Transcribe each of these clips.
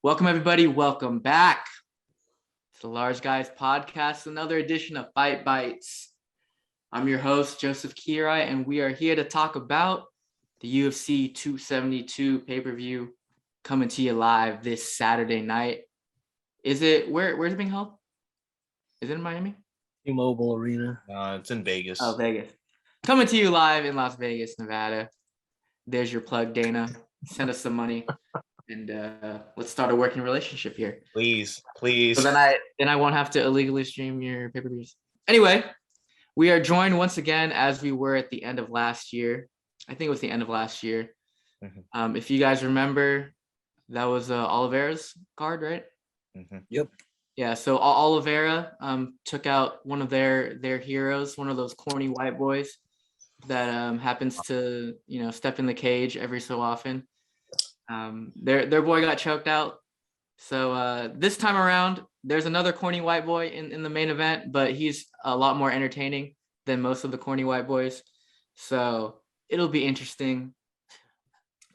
Welcome, everybody. Welcome back to the Large Guys Podcast, another edition of Bytes. I'm your host, Joseph Kirai, and we are here to talk about the UFC 272 pay-per-view coming to you live this Saturday night. Where's it being held? Is it in Miami? T-Mobile Arena. It's in Vegas. Oh, Vegas. Coming to you live in Las Vegas, Nevada. There's your plug, Dana. Send us some money. And let's start a working relationship here. Please. So then I won't have to illegally stream your pay-per-views. Anyway, we are joined once again as we were at the end of last year. I think it was the end of last year. Mm-hmm. If you guys remember, that was Oliveira's card, right? Mm-hmm. Yep. Yeah. So Oliveira took out one of their heroes, one of those corny white boys that happens to step in the cage every so often. Their boy got choked out. So this time around, there's another corny white boy in the main event, but he's a lot more entertaining than most of the corny white boys. So it'll be interesting.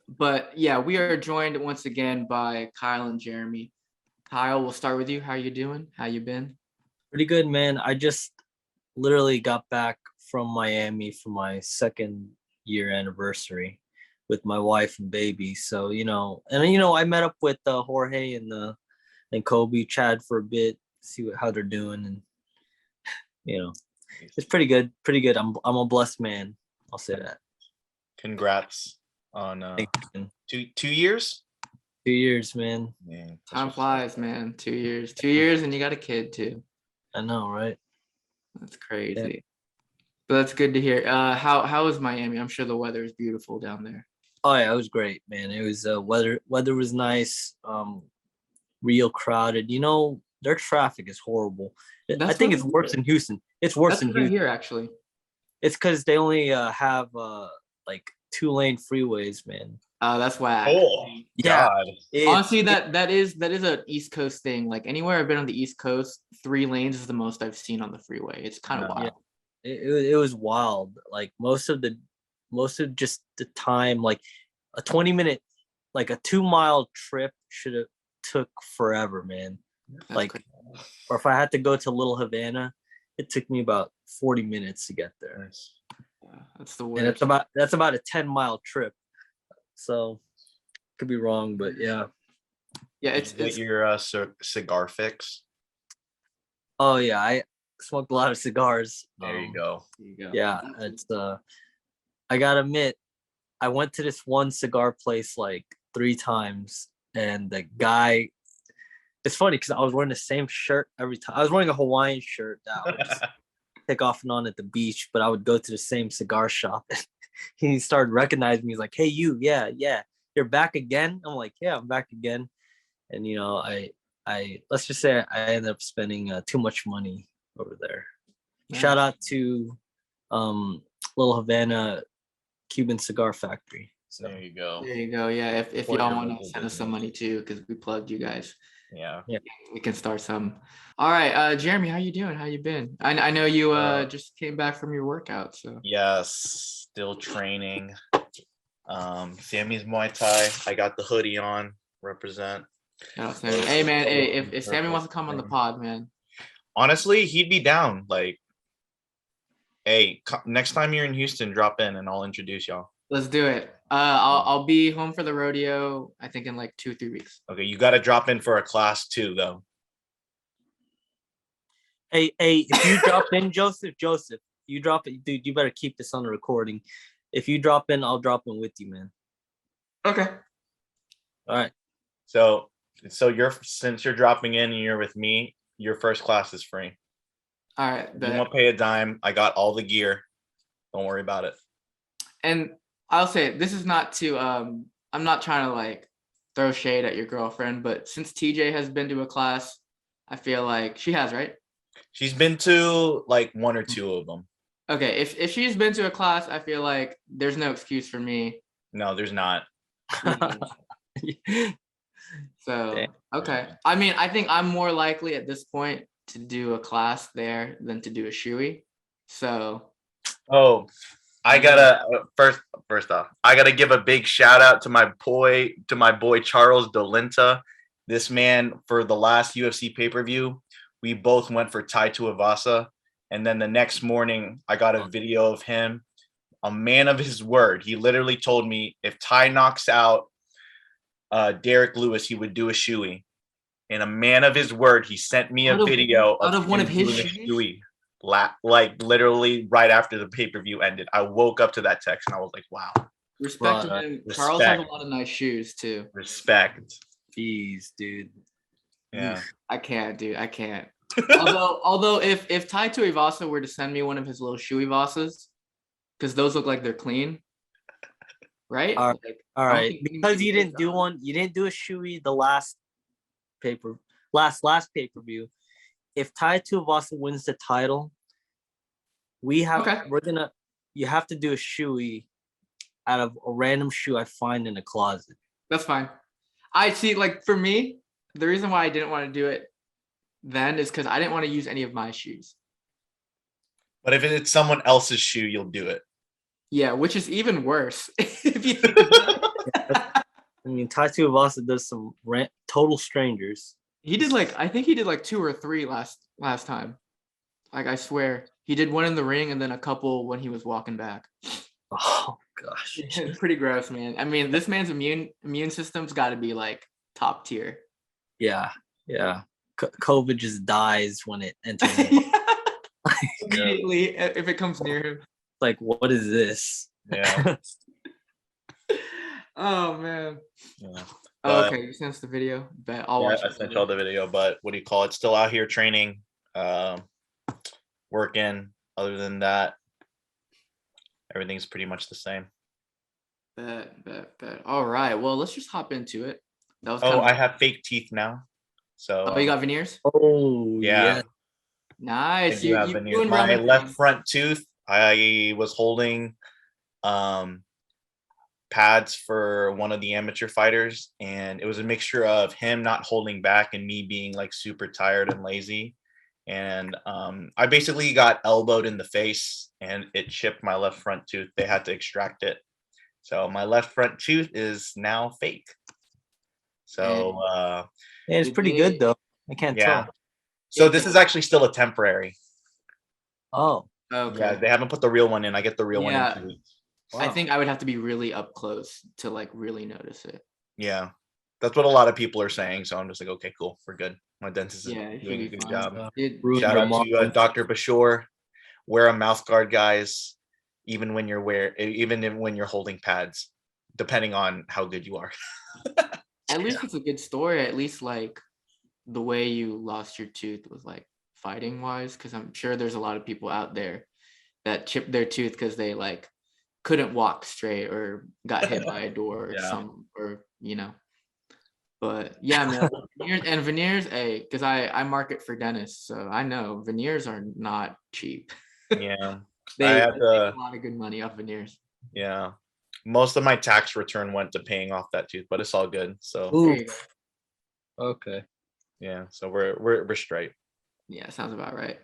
But yeah, we are joined once again by Kyle and Jeremy. Kyle, we'll start with you. How you doing? How you been? Pretty good, man. I just literally got back from Miami for my second year anniversary with my wife and baby. So, I met up with Jorge and Kobe, Chad for a bit, see how they're doing. And, it's pretty good. I'm a blessed man. I'll say that. Congrats on 2 years. 2 years, man. Time flies, man. 2 years. 2 years and you got a kid too. I know, right? That's crazy. Yeah. But that's good to hear. How is Miami? I'm sure the weather is beautiful down there. Oh yeah, it was great, man. It was weather was nice, real crowded. Their traffic is horrible. I think it's worse in Houston. It's worse in Houston here, actually. It's because they only have like 2-lane freeways, man. That's whack. Oh yeah. God. Honestly, that is an East Coast thing. Like anywhere I've been on the East Coast, 3 lanes is the most I've seen on the freeway. It's kind of wild. Yeah. It was wild. Like most of just the time, like a 20-minute, like a 2-mile trip should have took forever, man. That's like crazy. Or if I had to go to Little Havana, it took me about 40 minutes to get there. That's the worst. And that's about a 10-mile trip. So could be wrong, but yeah. Yeah, it's your cigar fix. Oh yeah, I smoked a lot of cigars. There you go. Yeah, it's I gotta admit, I went to this one cigar place like 3 times, and the guy, it's funny because I was wearing the same shirt every time. I was wearing a Hawaiian shirt that I would just take off and on at the beach, but I would go to the same cigar shop. He started recognizing me. He's like, "Hey, you, yeah, you're back again." I'm like, "Yeah, I'm back again." And I let's just say I ended up spending too much money over there. Nice. Shout out to Little Havana Cuban Cigar Factory. So there you go. Yeah, if y'all want to send us some money too, because we plugged you guys. Yeah, we can start some. All right, Jeremy, how you doing? How you been? I know you just came back from your workout, so yes, still training. Sammy's Muay Thai. I got the hoodie on. Represent. Hey man, if Sammy wants to come on the pod, man. Honestly, he'd be down. Like, hey, next time you're in Houston, drop in and I'll introduce y'all. Let's do it. I'll be home for the rodeo, I think in like 2-3 weeks. Okay, you got to drop in for a class too, though. Hey, if you drop in, Joseph, you drop it, dude. You better keep this on the recording. If you drop in, I'll drop in with you, man. Okay. All right. So since you're dropping in and you're with me, your first class is free. All right. You won't pay a dime. I got all the gear. Don't worry about it. And I'll say this is not to I'm not trying to like throw shade at your girlfriend, but since TJ has been to a class, I feel like she has, right? She's been to like 1 or 2 of them. Okay, if she's been to a class, I feel like there's no excuse for me. No, there's not. So, okay. I mean, I think I'm more likely at this point to do a class there than to do a shoey. So. Oh, I gotta first off, I gotta give a big shout out to my boy Charles Dolenta. This man, for the last UFC pay-per-view, we both went for Tai Tuivasa. And then the next morning, I got a video of him, a man of his word. He literally told me if Tai knocks out Derek Lewis, he would do a shoey. And a man of his word, he sent me a video of one of his doing a shoeys? shoey. Like literally right after the pay-per-view ended. I woke up to that text and I was like, wow. Respect to him. Charles has a lot of nice shoes too. Respect. Jeez, dude. Yeah. I can't, dude. I can't. although if Tai Tuivasa were to send me one of his little shoey Vasas, because those look like they're clean, right? All right. Because you didn't do one. one, you didn't do a shoey the last pay-per-view. If Tai Tuivasa wins the title, you have to do a shoey out of a random shoe I find in a closet. That's fine. I see, like for me, the reason why I didn't want to do it then is because I didn't want to use any of my shoes. But if it's someone else's shoe, you'll do it. Yeah, which is even worse. If you I mean, Tai Tuivasa does some total strangers. I think he did like 2 or 3 last time. Like I swear, he did one in the ring and then a couple when he was walking back. Oh gosh, pretty gross, man. I mean, this man's immune system's got to be like top tier. Yeah. COVID just dies when it enters. Immediately, if it comes near him. Like, what is this? Yeah. Oh man. Yeah. Okay, you sent us the video. Bet I'll watch it. I sent y'all the video, but what do you call it? Still out here training, working. Other than that, everything's pretty much the same. Bet. All right. Well, let's just hop into it. That was I have fake teeth now. So you got veneers? Oh yeah. Nice. You have veneers. My left front tooth, I was holding pads for one of the amateur fighters, and it was a mixture of him not holding back and me being like super tired and lazy. And I basically got elbowed in the face and it chipped my left front tooth. They had to extract it. So my left front tooth is now fake. So it's pretty good though. I can't tell. So this is actually still a temporary. Oh. Okay. Yeah, they haven't put the real one in. I get the real one in 2 weeks. Wow. I think I would have to be really up close to like really notice it. Yeah. That's what a lot of people are saying. So I'm just like, okay, cool. We're good. My dentist is doing a good job. Shout out to Dr. Bashore. Wear a mouth guard, guys, even when you're holding pads, depending on how good you are. At least it's a good story. At least like the way you lost your tooth was like fighting wise, because I'm sure there's a lot of people out there that chipped their tooth because they like couldn't walk straight or got hit by a door or But yeah, man, veneers, because I market for dentists, so I know veneers are not cheap. Yeah. They make a lot of good money off veneers. Yeah. Most of my tax return went to paying off that tooth, but it's all good. So okay. Yeah, so we're straight. Yeah, sounds about right.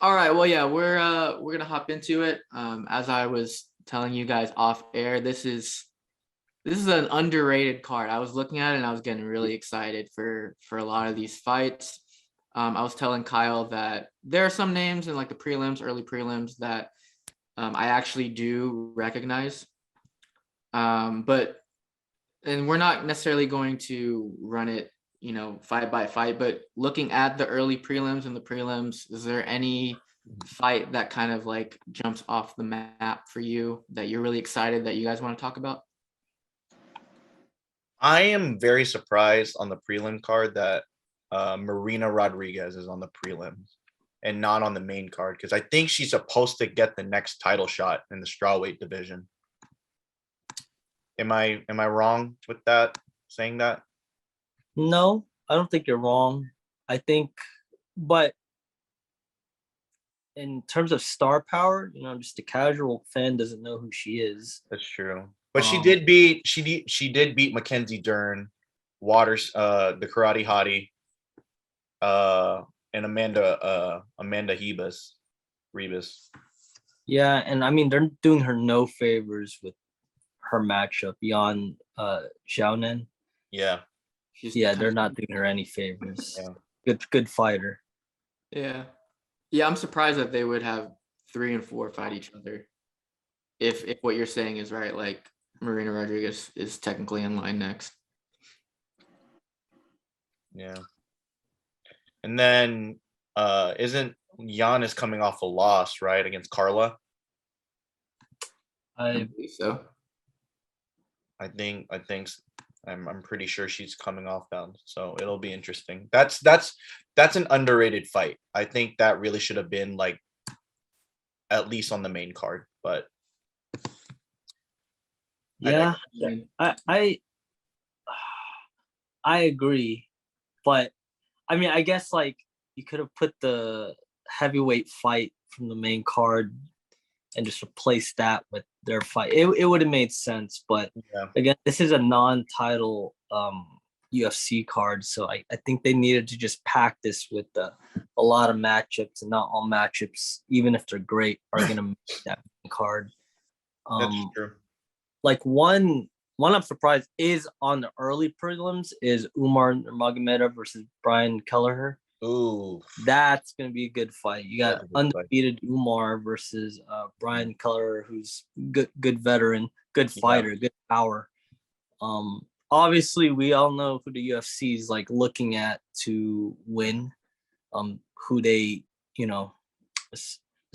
All right, well, yeah, we're gonna hop into it. As I was telling you guys off air, this is an underrated card. I was looking at it and I was getting really excited for a lot of these fights. I was telling Kyle that there are some names in like the prelims, early prelims that I actually do recognize. But we're not necessarily going to run it, fight by fight, but looking at the early prelims and the prelims, is there any fight that kind of like jumps off the map for you that you're really excited that you guys want to talk about? I am very surprised on the prelim card that Marina Rodriguez is on the prelims and not on the main card, because I think she's supposed to get the next title shot in the strawweight division. Am I wrong with that, saying that? No, I don't think you're wrong. I think, but in terms of star power, just a casual fan doesn't know who she is. That's true. But she did beat Mackenzie Dern, Waters, the Karate Hottie, and Amanda Rebus. Yeah, and I mean they're doing her no favors with her matchup beyond Xiaonan. Yeah. Yeah, they're not doing her any favors. Yeah. Good fighter. Yeah. I'm surprised that they would have 3 and 4 fight each other. If what you're saying is right, like Marina Rodriguez is technically in line next. Yeah. And then isn't Giannis coming off a loss, right, against Carla? I believe so. I'm pretty sure she's coming off that, so it'll be interesting. That's an underrated fight. I think that really should have been like at least on the main card, but yeah, I agree, but I mean, I guess like you could have put the heavyweight fight from the main card and just replace that with their fight. It would have made sense, but again, this is a non-title UFC card, so I think they needed to just pack this with a lot of matchups, and not all matchups, even if they're great, are gonna make that card. That's true. Like one I'm surprised is on the early prelims is Umar Nurmagomedov versus Brian Kelleher. Ooh, that's gonna be a good fight. You got undefeated Umar versus Brian Kelleher, who's good veteran, good fighter, good power. Obviously we all know who the UFC is like looking at to win. Who they,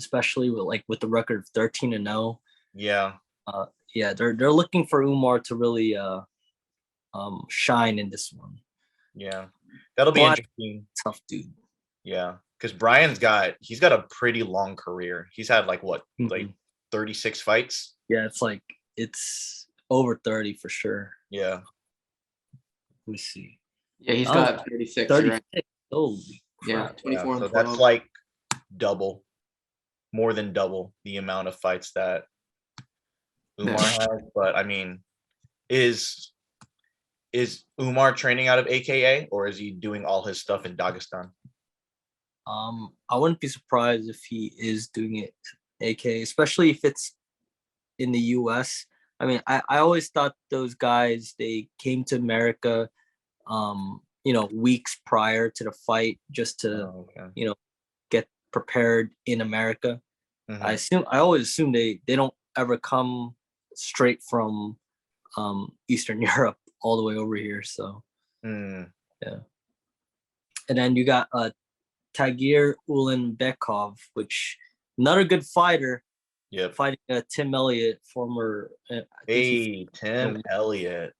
especially with the record of 13-0. Yeah. They're looking for Umar to really shine in this one. Yeah, that'll be interesting. Tough dude. Yeah, because Brian's got a pretty long career. He's had like 36 fights. Yeah, it's over 30 for sure. Yeah. Let me see. Yeah, he's got 36. 36. Right? Holy yeah, 24 and 12. So that's like more than double the amount of fights that Umar has. But I mean, is Umar training out of AKA, or is he doing all his stuff in Dagestan? I wouldn't be surprised if he is doing it AKA, especially if it's in the US. I mean, I always thought those guys, they came to America weeks prior to the fight just to get prepared in America. Mm-hmm. I always assume they don't ever come straight from Eastern Europe all the way over here. So yeah. And then you got Tagir Ulanbekov, which another good fighter. Yeah. Fighting Tim Elliott, former Tim Elliott.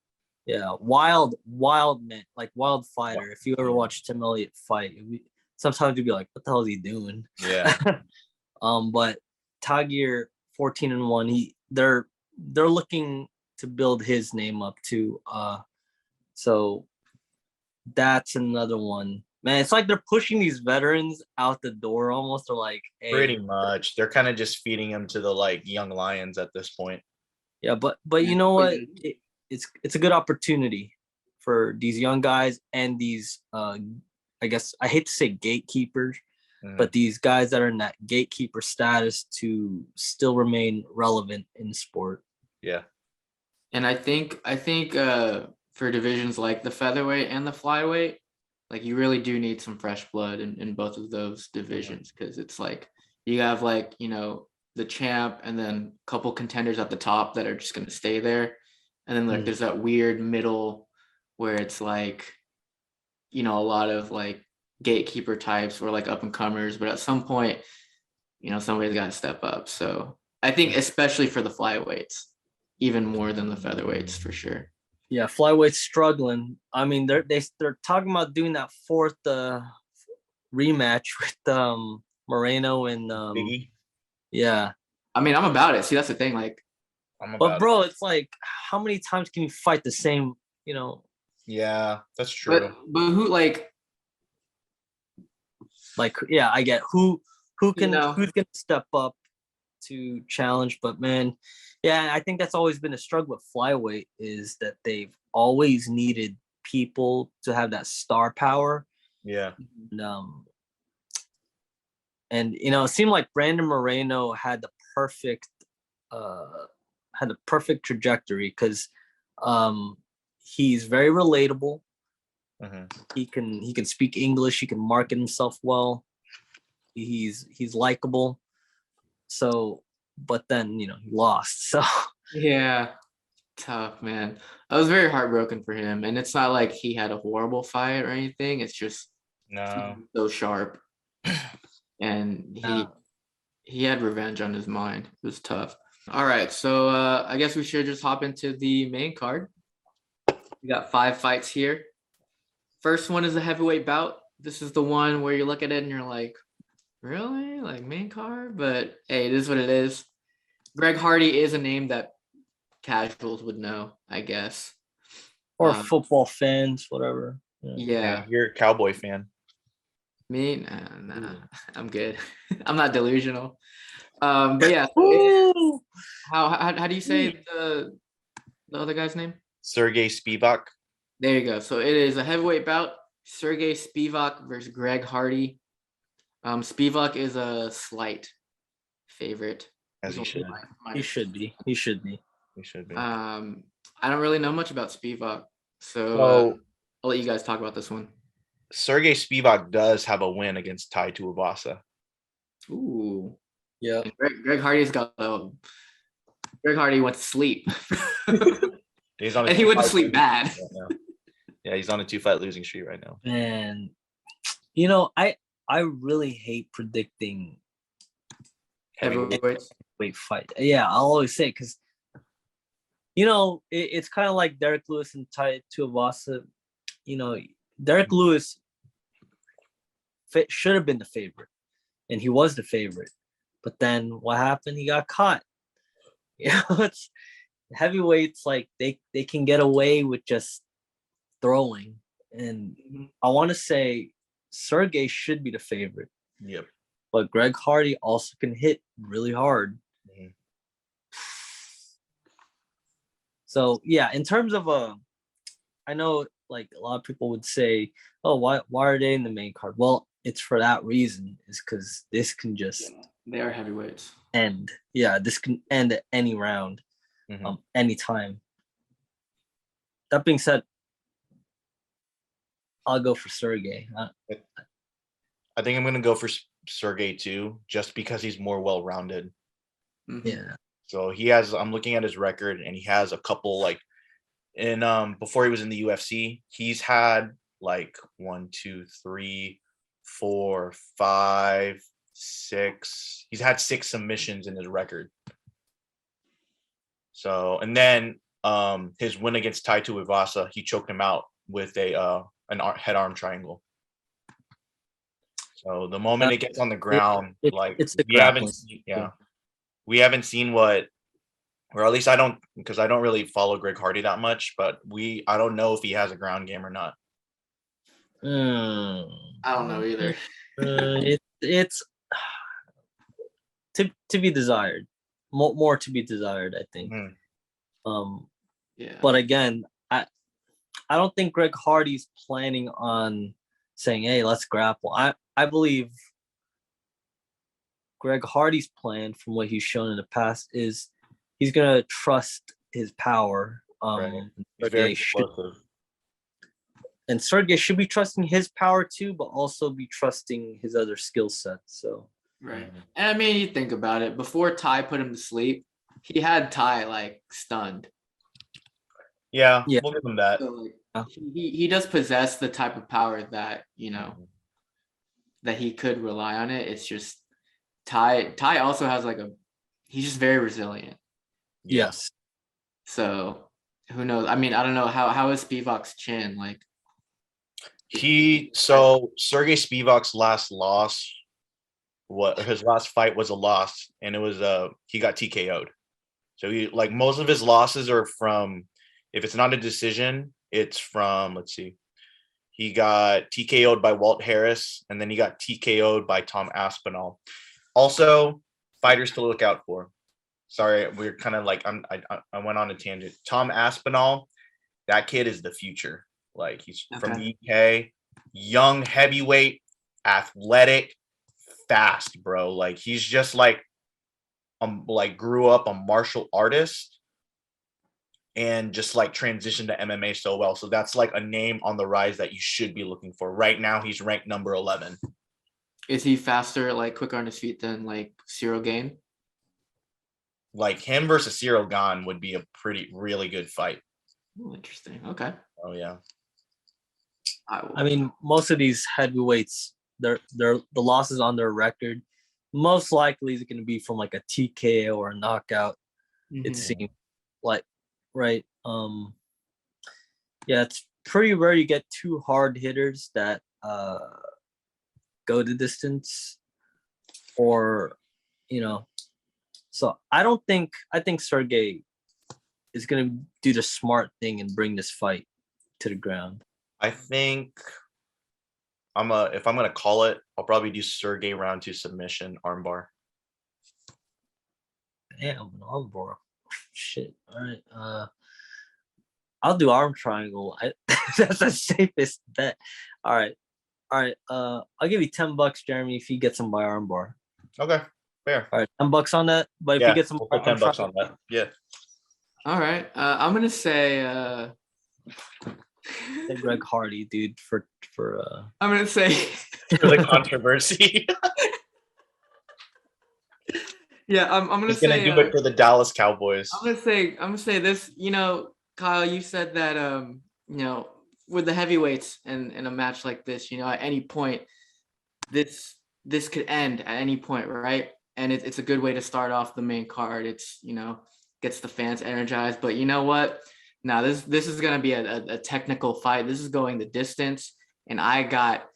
Yeah, wild man, like wild fighter. If you ever watch Tim Elliott fight, sometimes you'd be like, what the hell is he doing? Yeah. But Tagir 14-1, they're looking to build his name up too. So that's another one. Man, it's like they're pushing these veterans out the door almost. They're like, hey. Pretty much. They're kind of just feeding them to the young lions at this point. Yeah, but you know what? It's a good opportunity for these young guys and these I guess I hate to say gatekeepers, but these guys that are in that gatekeeper status to still remain relevant in the sport. Yeah. And I think for divisions like the featherweight and the flyweight, like you really do need some fresh blood in both of those divisions, because it's like you have the champ and then a couple contenders at the top that are just going to stay there. And then there's that weird middle where it's like, a lot of like gatekeeper types or like up and comers, but at some point, somebody's got to step up. So I think especially for the flyweights, even more than the featherweights for sure. Yeah, flyweights struggling. I mean, they're talking about doing that fourth rematch with Moreno and Biggie. Yeah. I mean, I'm about it. See, that's the thing. Like, but bro, it's like, how many times can you fight the same? Yeah, that's true. But who like yeah, I get who's gonna step up to challenge, but man, yeah, I think that's always been a struggle with flyweight, is that they've always needed people to have that star power. Yeah. And it seemed like Brandon Moreno had the perfect trajectory, because he's very relatable. He can speak English. He can market himself well. He's likable. So, but then he lost. So Yeah, tough, man. I was very heartbroken for him, and it's not like he had a horrible fight or anything. It's just No. so sharp, and he had revenge on his mind. It was tough. All right, so I guess we should just hop into the main card. We got 5 fights here. First one is a heavyweight bout. This is the one where you look at it and you're like, really? Like main card? But hey, it is what it is. Greg Hardy is a name that casuals would know, I guess. Or football fans, whatever. Yeah. You're a Cowboy fan. Me? Nah, I'm good. I'm not delusional. But yeah, how do you say the other guy's name? Sergey Spivac. There you go. So it is a heavyweight bout. Sergey Spivac versus Greg Hardy. Spivac is a slight favorite. As he should. He should be. He should be. He should be. I don't really know much about Spivac, so I'll let you guys talk about this one. Sergey Spivac does have a win against Tai Tuivasa. Ooh. Yeah. Greg Hardy's got Greg Hardy went to sleep. He's on and he went to sleep bad. Right, yeah, he's on a 2-fight losing streak right now. And I really hate predicting heavyweight fight. Yeah, I'll always say because it's kind of like Derek Lewis and Tai Tuivasa. Derek Lewis should have been the favorite, and he was the favorite. But then what happened? He got caught. It's heavyweights, like they can get away with just throwing, and I want to say Sergey should be the favorite. Yep. But Greg Hardy also can hit really hard. Mm-hmm. So yeah, in terms of I know like a lot of people would say, oh, why are they in the main card? Well, it's for that reason, is because this can just they are heavyweights. End. Yeah, this can end at any round, any time. That being said, I'll go for Sergey. I think I'm going to go for Sergey too, just because he's more well-rounded. Mm-hmm. Yeah. So I'm looking at his record, and he has a couple before he was in the UFC, he's had 1, 2, 3, 4, 5, 6. He's had 6 submissions in his record. So, and then his win against Tai Tuivasa, he choked him out with a head arm triangle. So the moment it gets on the ground, we haven't seen what, or at least I don't, because I don't really follow Greg Hardy that much, but I don't know if he has a ground game or not. I don't know either. It's to be desired, more to be desired, I think. Yeah. But again, I don't think Greg Hardy's planning on saying, "Hey, let's grapple." I believe Greg Hardy's plan, from what he's shown in the past, is he's gonna trust his power. Right. He's very explosive. And Sergey should be trusting his power too, but also be trusting his other skill sets. So right. And I mean, you think about it. Before Tai put him to sleep, he had Tai stunned. Yeah, we'll give him that. So, he does possess the type of power that that he could rely on it. It's just Tai also has he's just very resilient. Yes. So who knows? I mean, I don't know how is Spivac's chin Sergey Spivac's last loss, his last fight was a loss, and it was he got TKO'd. So he most of his losses are from, if it's not a decision, it's from, let's see, he got TKO'd by Walt Harris, and then he got TKO'd by Tom Aspinall. Also, fighters to look out for. Sorry, we're kind of I went on a tangent. Tom Aspinall, that kid is the future. He's from the UK, young heavyweight, athletic, fast, bro. He's just grew up a martial artist, and just like transition to MMA so well. So that's like a name on the rise that you should be looking for. Right now, he's ranked number 11. Is he faster, like quicker on his feet than like Cyril Gane? Like him versus Cyril Gane would be a really good fight. Oh, interesting. Okay. Oh yeah. I mean, most of these heavyweights, they're the losses on their record, most likely is going to be from like a TKO or a knockout. Mm-hmm. It seems like, right? Yeah, it's pretty rare you get two hard hitters that go the distance, or So I think Sergey is going to do the smart thing and bring this fight to the ground. I think if I'm gonna call it, I'll probably do Sergey round 2 submission armbar. Damn, an armbar. Shit. All right. I'll do arm triangle. That's the safest bet. All right. I'll give you $10, Jeremy, if you get some by armbar. Okay, fair. All right, $10 on that. But if you get some, we'll put $10 on that. Yeah. All right. I'm gonna say. Greg Hardy, dude, for I'm gonna say for the controversy. Yeah, I'm gonna He's say. Gonna do it for the Dallas Cowboys. I'm gonna say this. Kyle, you said that with the heavyweights and in a match like this, at any point, this could end at any point, right? And it's a good way to start off the main card. It's gets the fans energized. But you know what? Now this is gonna be a technical fight. This is going the distance, and I got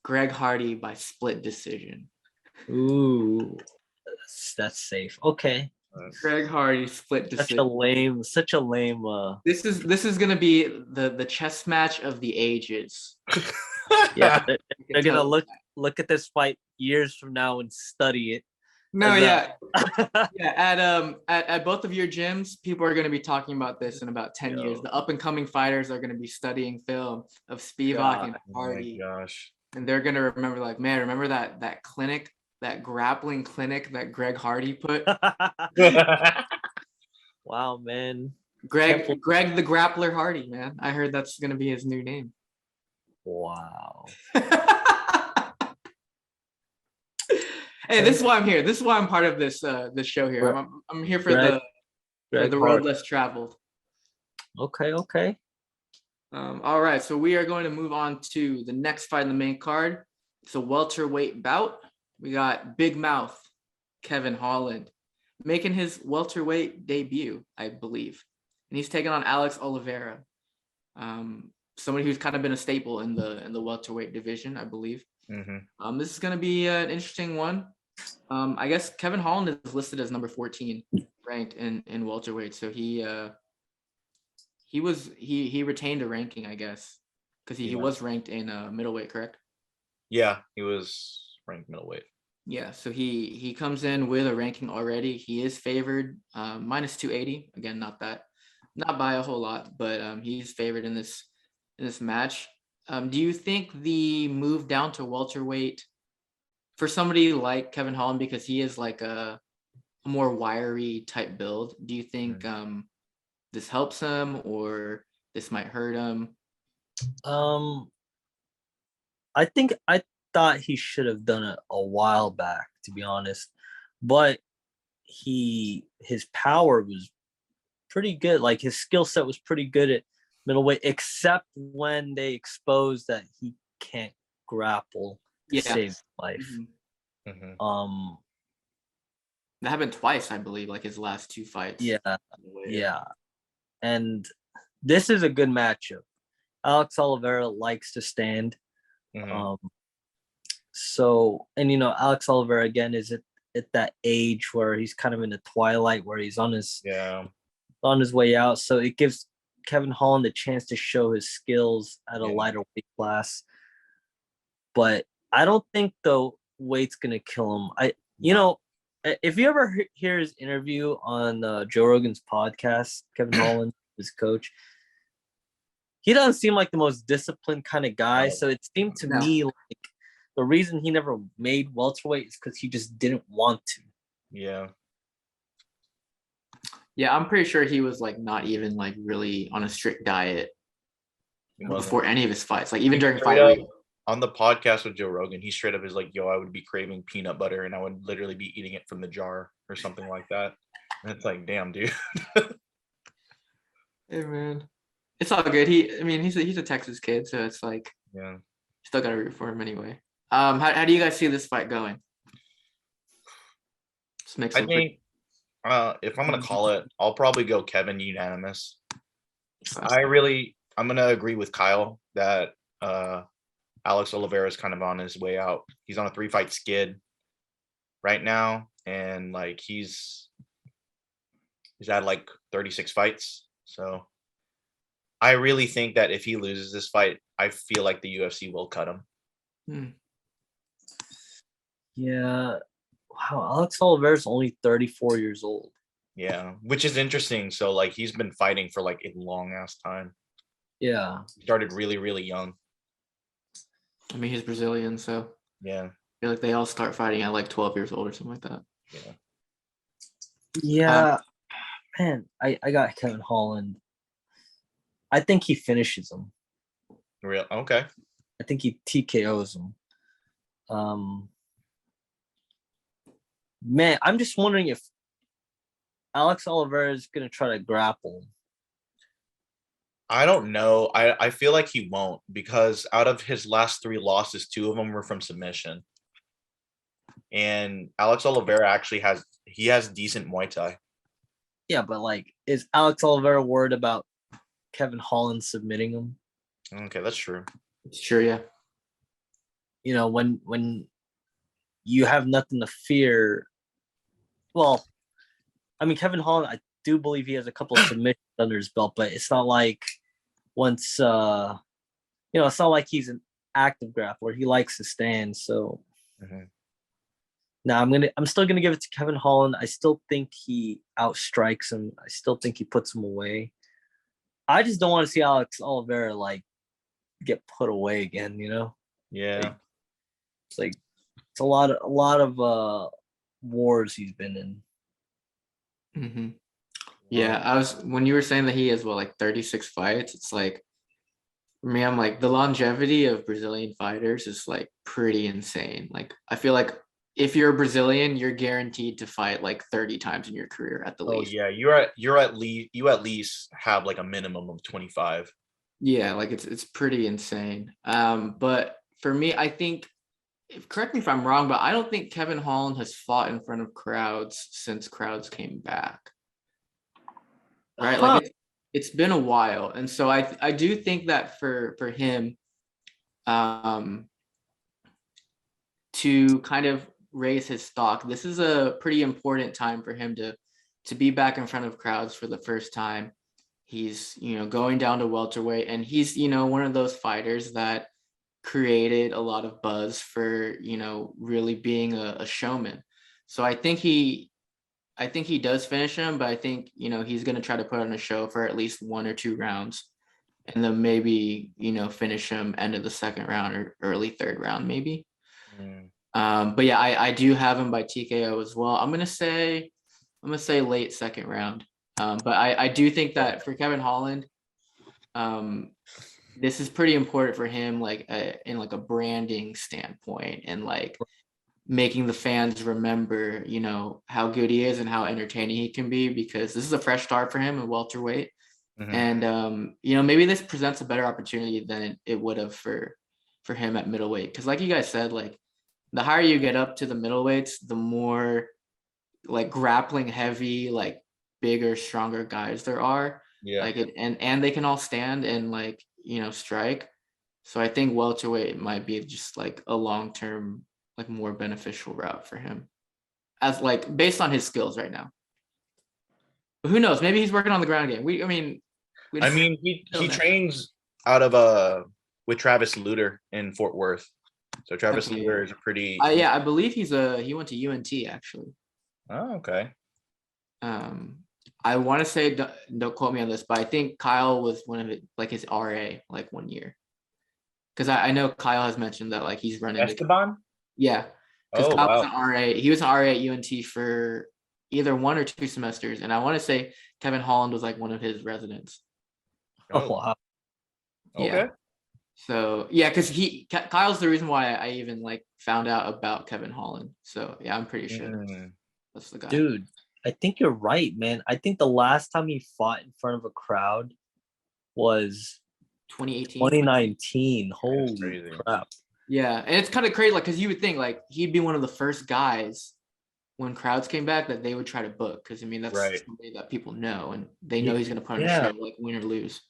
Greg Hardy by split decision. Ooh, that's safe. Okay. Greg Hardy split decision. Such a lame. This is gonna be the chess match of the ages. Yeah, they're gonna look at this fight years from now and study it. No, yeah, yeah. At both of your gyms, people are going to be talking about this in about 10 years. The up and coming fighters are going to be studying film of Spivac and Hardy. Oh my gosh! And they're going to remember, like, man, remember that clinic, that grappling clinic that Greg Hardy put. Wow, man. Greg the Grappler Hardy, man. I heard that's going to be his new name. Wow. Hey, this is why I'm here. This is why I'm part of this show here. I'm here for the road less traveled. Okay. All right, so we are going to move on to the next fight in the main card. It's a welterweight bout. We got Big Mouth Kevin Holland making his welterweight debut, I believe, and he's taking on Alex Oliveira, somebody who's kind of been a staple in the welterweight division, I believe. Mm-hmm. This is going to be an interesting one. I guess Kevin Holland is listed as number 14 ranked in welterweight, so he retained a ranking, I guess, because he was ranked in middleweight, correct? Yeah, he was ranked middleweight. Yeah, so he comes in with a ranking already. He is favored minus 280. Again, not by a whole lot, but he's favored in this match. Do you think the move down to welterweight for somebody like Kevin Holland, because he is like a more wiry type build, do you think this helps him or this might hurt him? I thought he should have done it a while back, to be honest, but his power was pretty good. Like his skill set was pretty good at middleweight, except when they exposed that he can't grapple to save life. Mm-hmm. That happened twice, I believe, like his last two fights. Yeah. And this is a good matchup. Alex Oliveira likes to stand. Mm-hmm. So, and Alex Oliveira again is at that age where he's kind of in the twilight, where he's on his way out. So it gives Kevin Holland a chance to show his skills at a lighter weight class. But I don't think the weight's gonna kill him. If you ever hear his interview on Joe Rogan's podcast, Kevin Holland, his coach, he doesn't seem like the most disciplined kind of guy. So it seemed to me like the reason he never made welterweight is because he just didn't want to. Yeah. Yeah, I'm pretty sure he was like not even like really on a strict diet He wasn't. before any of his fights. Like even He during straight fight up, week. on the podcast with Joe Rogan, he straight up is like, "Yo, I would be craving peanut butter, and I would literally be eating it from the jar or something like that." And it's like, damn, dude. Hey man, it's all good. He's a Texas kid, so it's like Yeah. still gotta root for him anyway. How do you guys see this fight going? Let's make I some. think if I'm gonna call it, I'll probably go Kevin unanimous. I'm gonna agree with Kyle that Alex Oliveira is kind of on his way out. He's on a 3-fight skid right now, and like he's had like 36 fights. So I really think that if he loses this fight, I feel like the UFC will cut him. Yeah. Wow, Alex Oliveira's only 34 years old. Yeah, which is interesting. So like he's been fighting for like a long ass time. Yeah. He started really, really young. I mean, he's Brazilian, so Yeah. I feel like they all start fighting at like 12 years old or something like that. Yeah. Yeah. Man, I got Kevin Holland. I think he finishes him. Real okay. I think he TKOs him. Man, I'm just wondering if Alex Oliveira is gonna try to grapple. I don't know. I feel like he won't, because out of his last 3 losses, 2 of them were from submission. And Alex Oliveira actually has decent Muay Thai. Yeah, but like, is Alex Oliveira worried about Kevin Holland submitting him? Okay, that's true. It's true, yeah. You know, when you have nothing to fear. Well, I mean, Kevin Holland, I do believe he has a couple of submissions under his belt, but it's not like it's not like he's an active grappler. He likes to stand. So now I'm still gonna give it to Kevin Holland. I still think he outstrikes him. I still think he puts him away. I just don't want to see Alex Oliveira like get put away again, you know? Yeah. It's a lot of wars he's been in. Mm-hmm. Yeah, when you were saying that he has like 36 fights, it's like for me, I'm like the longevity of Brazilian fighters is like pretty insane. Like I feel like if you're a Brazilian, you're guaranteed to fight like 30 times in your career at the least. Yeah, you at least have like a minimum of 25. Yeah, like it's pretty insane. But for me, I think, correct me if I'm wrong, but I don't think Kevin Holland has fought in front of crowds since crowds came back. Right? Like it's been a while. And so I do think that for him to kind of raise his stock, this is a pretty important time for him to be back in front of crowds for the first time. He's, going down to welterweight, and he's, one of those fighters that created a lot of buzz for, really being a showman. So I think he does finish him, but I think, he's going to try to put on a show for at least 1 or 2 rounds, and then maybe, finish him end of the 2nd round or early 3rd round, maybe. But yeah, I do have him by TKO as well. I'm going to say late 2nd round. But I do think that for Kevin Holland, this is pretty important for him, like in like a branding standpoint, and like making the fans remember, how good he is and how entertaining he can be, because this is a fresh start for him in welterweight. And maybe this presents a better opportunity than it would have for him at middleweight, because like you guys said, like the higher you get up to the middleweights, the more like grappling heavy, like bigger, stronger guys there are. Yeah. Like and they can all stand and like, strike. So I think welterweight might be just like a long-term, like more beneficial route for him, as like based on his skills right now. But who knows? Maybe he's working on the ground game. He trains out of with Travis Luter in Fort Worth. So Travis Luter is a pretty. I believe he went to UNT actually. Oh, okay. I want to say, don't quote me on this, but I think Kyle was one of it, like his RA, like 1 year. Because I know Kyle has mentioned that like he's running Esteban. Yeah, because Oh, Kyle wow. was an RA. He was an RA at UNT for either 1 or 2 semesters, and I want to say Kevin Holland was like one of his residents. Oh, wow. Yeah. Okay. So yeah, because Kyle's the reason why I even like found out about Kevin Holland. So yeah, I'm pretty sure that's the guy. Dude, I think you're right, man. I think the last time he fought in front of a crowd was 2018. 2019. Holy crazy. crap. Yeah, and it's kind of crazy, like, because you would think like he'd be one of the first guys when crowds came back that they would try to book, because I mean that's somebody that people know and they know he's gonna put on a show, like win or lose.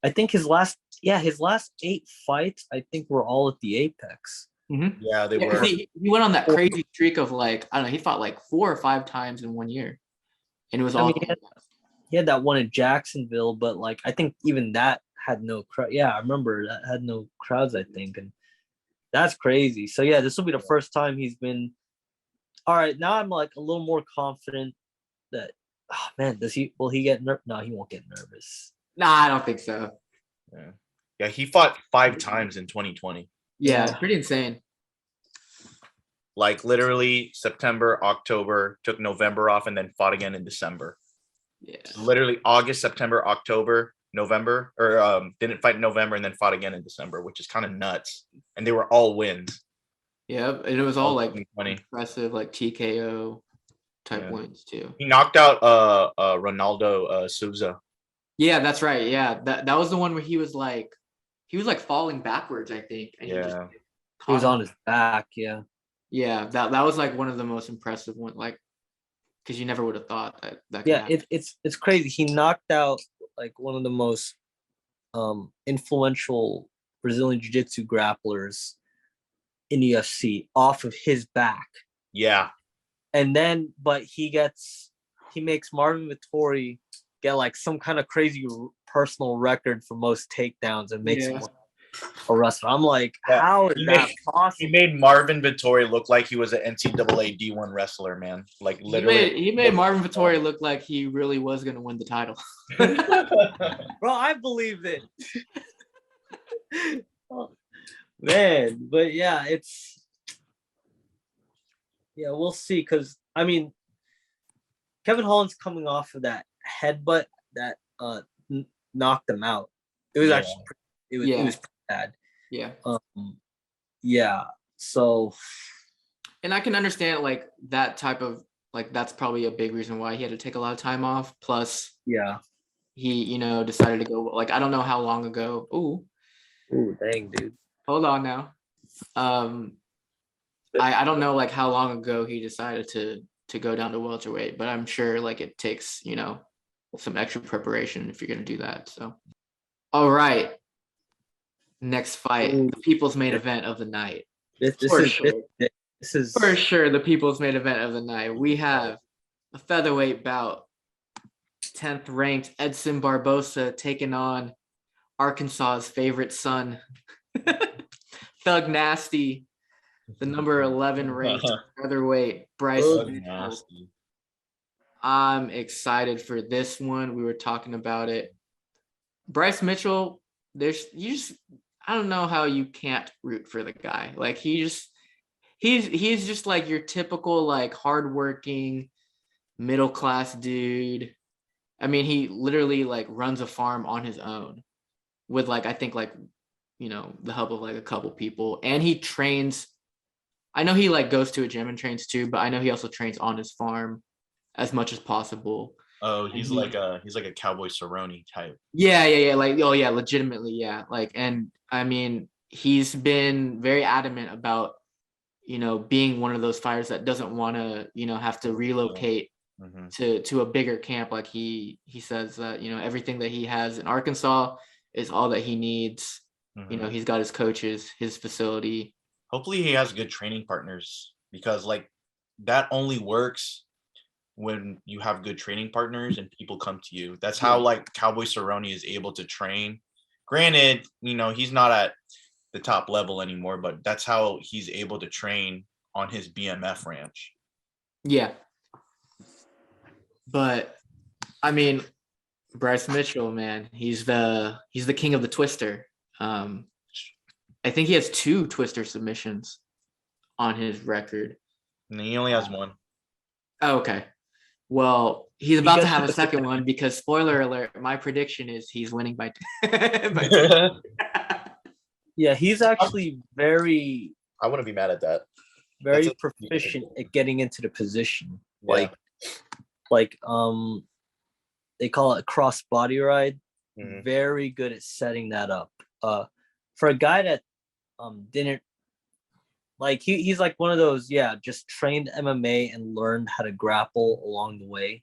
I think his last 8 fights, I think were all at the Apex. Mm-hmm. Yeah, they were. He went on that crazy streak of like, I don't know, he fought like 4 or 5 times in 1 year, and it was all. He had that one in Jacksonville, but like I think even that had no crowd. Yeah, I remember that had no crowds. I think, and that's crazy. So yeah, this will be the first time he's been. All right, now I'm like a little more confident that. Oh man, will he get nervous? No, he won't get nervous. Nah, I don't think so. Yeah, he fought 5 times in 2020. Yeah, pretty insane. Like literally September, October, took November off, and then fought again in December. Yeah. Literally August, September, October, November, or didn't fight in November and then fought again in December, which is kind of nuts. And they were all wins. Yeah, and it was all like 2020. impressive, like TKO type wins too. He knocked out Ronaldo Souza. Yeah, that's right. Yeah, that was the one where he was like falling backwards, I think. And he was on his back. Yeah. Yeah, that was like one of the most impressive ones, like, because you never would have thought that. Yeah, it's crazy. He knocked out like one of the most influential Brazilian Jiu-Jitsu grapplers in UFC off of his back. Yeah. And then, but he makes Marvin Vettori get like some kind of crazy personal record for most takedowns and makes him a wrestler. I'm like, how is that possible? He made Marvin Vettori look like he was an NCAA D1 wrestler, man. Like literally. He made Marvin Vettori look like he really was going to win the title. Bro, I believe it. Oh, man, but yeah, we'll see. Because I mean, Kevin Holland's coming off of that headbutt that knocked him out. It was actually it was pretty bad. Yeah. Yeah. So, and I can understand like that type of like that's probably a big reason why he had to take a lot of time off. Plus, he decided to go like I don't know how long ago. Ooh, dang, dude. Hold on now. I don't know like how long ago he decided to go down to welterweight, but I'm sure like it takes some extra preparation if you're gonna do that. So, all right. Next fight, the people's main event of the night. This is for sure the people's main event of the night. We have a featherweight bout. 10th ranked Edson Barboza taking on Arkansas's favorite son, Thug Nasty, the number 11 ranked featherweight Bryce Mitchell. I'm excited for this one. We were talking about it. Bryce Mitchell, I don't know how you can't root for the guy. Like he's just like your typical like hardworking middle class dude. I mean, he literally like runs a farm on his own with like I think like the help of like a couple people, and he trains. I know he like goes to a gym and trains too, but I know he also trains on his farm as much as possible. Oh, he's like a Cowboy Cerrone type. Yeah. Like, oh yeah, legitimately, yeah. Like, and I mean, he's been very adamant about, being one of those fighters that doesn't want to, have to relocate to a bigger camp. Like he says that, everything that he has in Arkansas is all that he needs. He's got his coaches, his facility. Hopefully he has good training partners, because like that only works when you have good training partners and people come to you. That's how like Cowboy Cerrone is able to train. Granted, he's not at the top level anymore, but that's how he's able to train on his BMF ranch. Yeah. But I mean, Bryce Mitchell, man, he's the king of the twister. I think he has 2 twister submissions on his record. And he only has 1. Oh, okay. Well, he's about to gets have a the second one because spoiler alert, my prediction is he's winning by Yeah, he's actually very, I wouldn't be mad at that. very proficient at getting into the position. Yeah. Like they call it cross body ride. Mhm. Very good at setting that up. For a guy that didn't like he's like one of those, just trained MMA and learned how to grapple along the way.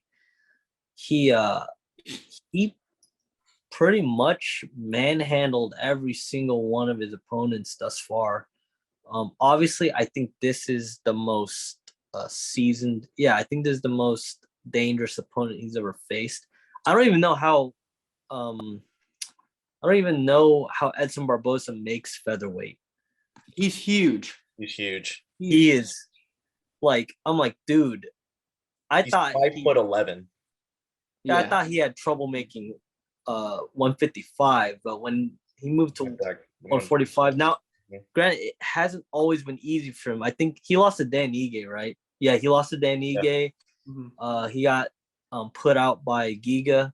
He pretty much manhandled every single one of his opponents thus far. Obviously, I think this is the most seasoned. Yeah, I think this is the most dangerous opponent he's ever faced. I don't even know how. I don't even know how Edson Barboza makes featherweight. He's huge. He's huge. He is like, I'm like, dude. He's 5'11". Yeah, I thought he had trouble making 155, but when he moved to 145, now granted, it hasn't always been easy for him. I think he lost to Dan Ige, right? Yeah, he lost to Dan Ige. Mm-hmm. He got put out by Giga.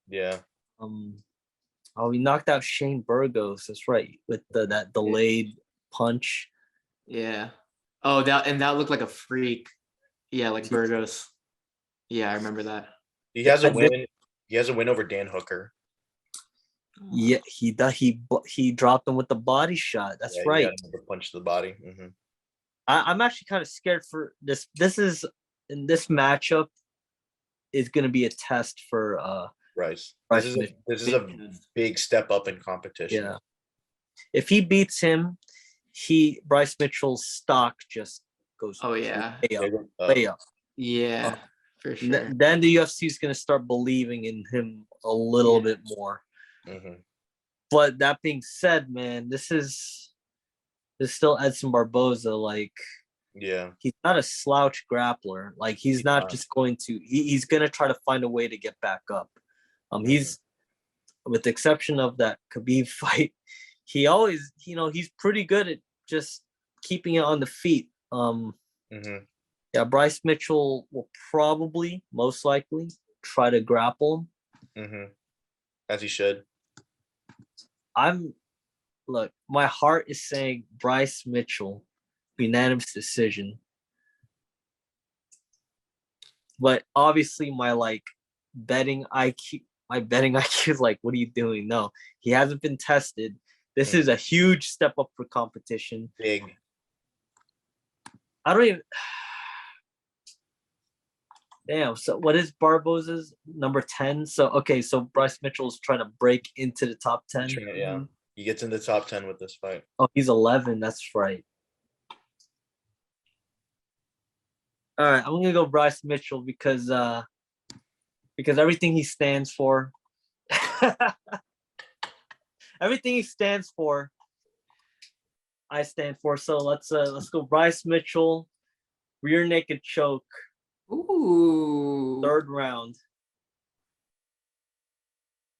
Yeah. He knocked out Shane Burgos. That's right, with that delayed punch. Yeah. Oh, that looked like a freak. Yeah, like Burgos. Yeah, I remember that. He has a win. He has a win over Dan Hooker. Yeah, he dropped him with the body shot. That's right. He had a punch to the body. Mm-hmm. I'm actually kind of scared for this. This matchup is going to be a test for Bryce. This is a big step up in competition. Yeah. If he beats him, Bryce Mitchell's stock just goes. Oh yeah. Way up. Yeah, for sure. Then the UFC is going to start believing in him a little bit more. Mm-hmm. But that being said, man, this is still Edson Barboza. Like, he's not a slouch grappler. Like, he's not just going to. He's going to try to find a way to get back up. He's, with the exception of that Khabib fight, he always, he's pretty good at just keeping it on the feet. Yeah, Bryce Mitchell will probably, most likely, try to grapple him. As he should. Look, my heart is saying Bryce Mitchell, unanimous decision. But obviously my betting IQ is like, what are you doing? No, he hasn't been tested. This is a huge step up for competition. Big. I don't even. Damn. So what is Barboza's number 10? So Bryce Mitchell's trying to break into the top 10. Yeah, he gets in the top 10 with this fight. Oh, he's 11. That's right. All right, I'm gonna go Bryce Mitchell because everything he stands for. Everything he stands for, I stand for. So let's go Bryce Mitchell, rear naked choke. Ooh. Third round.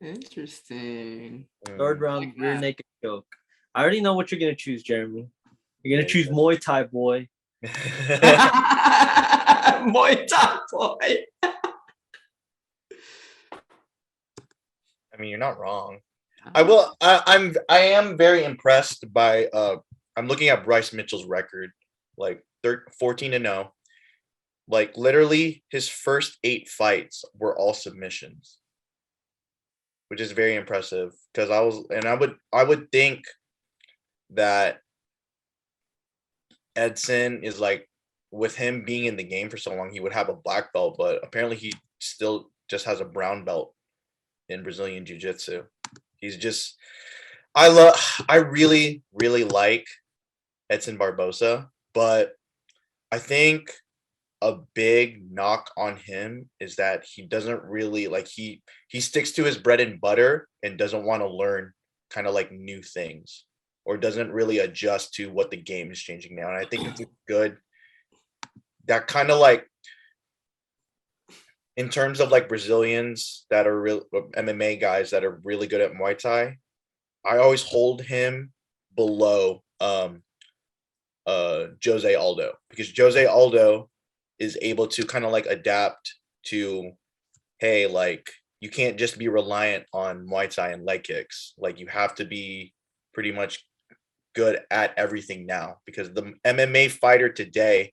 Interesting. Third round, rear naked choke. I already know what you're gonna choose, Jeremy. You're gonna choose Muay Thai boy. Muay Thai boy. I mean, you're not wrong. I am very impressed by. I'm looking at Bryce Mitchell's record, like 14-0. Like literally, his first 8 fights were all submissions, which is very impressive. Because I would think that Edson is like, with him being in the game for so long, he would have a black belt, but apparently he still just has a brown belt in Brazilian Jiu-Jitsu. He's just, I really, really like Edson Barboza, but I think a big knock on him is that he doesn't really he sticks to his bread and butter and doesn't want to learn kind of like new things, or doesn't really adjust to what the game is changing now. And I think it's good. That kind of in terms of Brazilians that are real MMA guys that are really good at Muay Thai, I always hold him below Jose Aldo, because Jose Aldo is able to kind of adapt to, hey, like you can't just be reliant on Muay Thai and leg kicks. Like you have to be pretty much good at everything now, because the MMA fighter today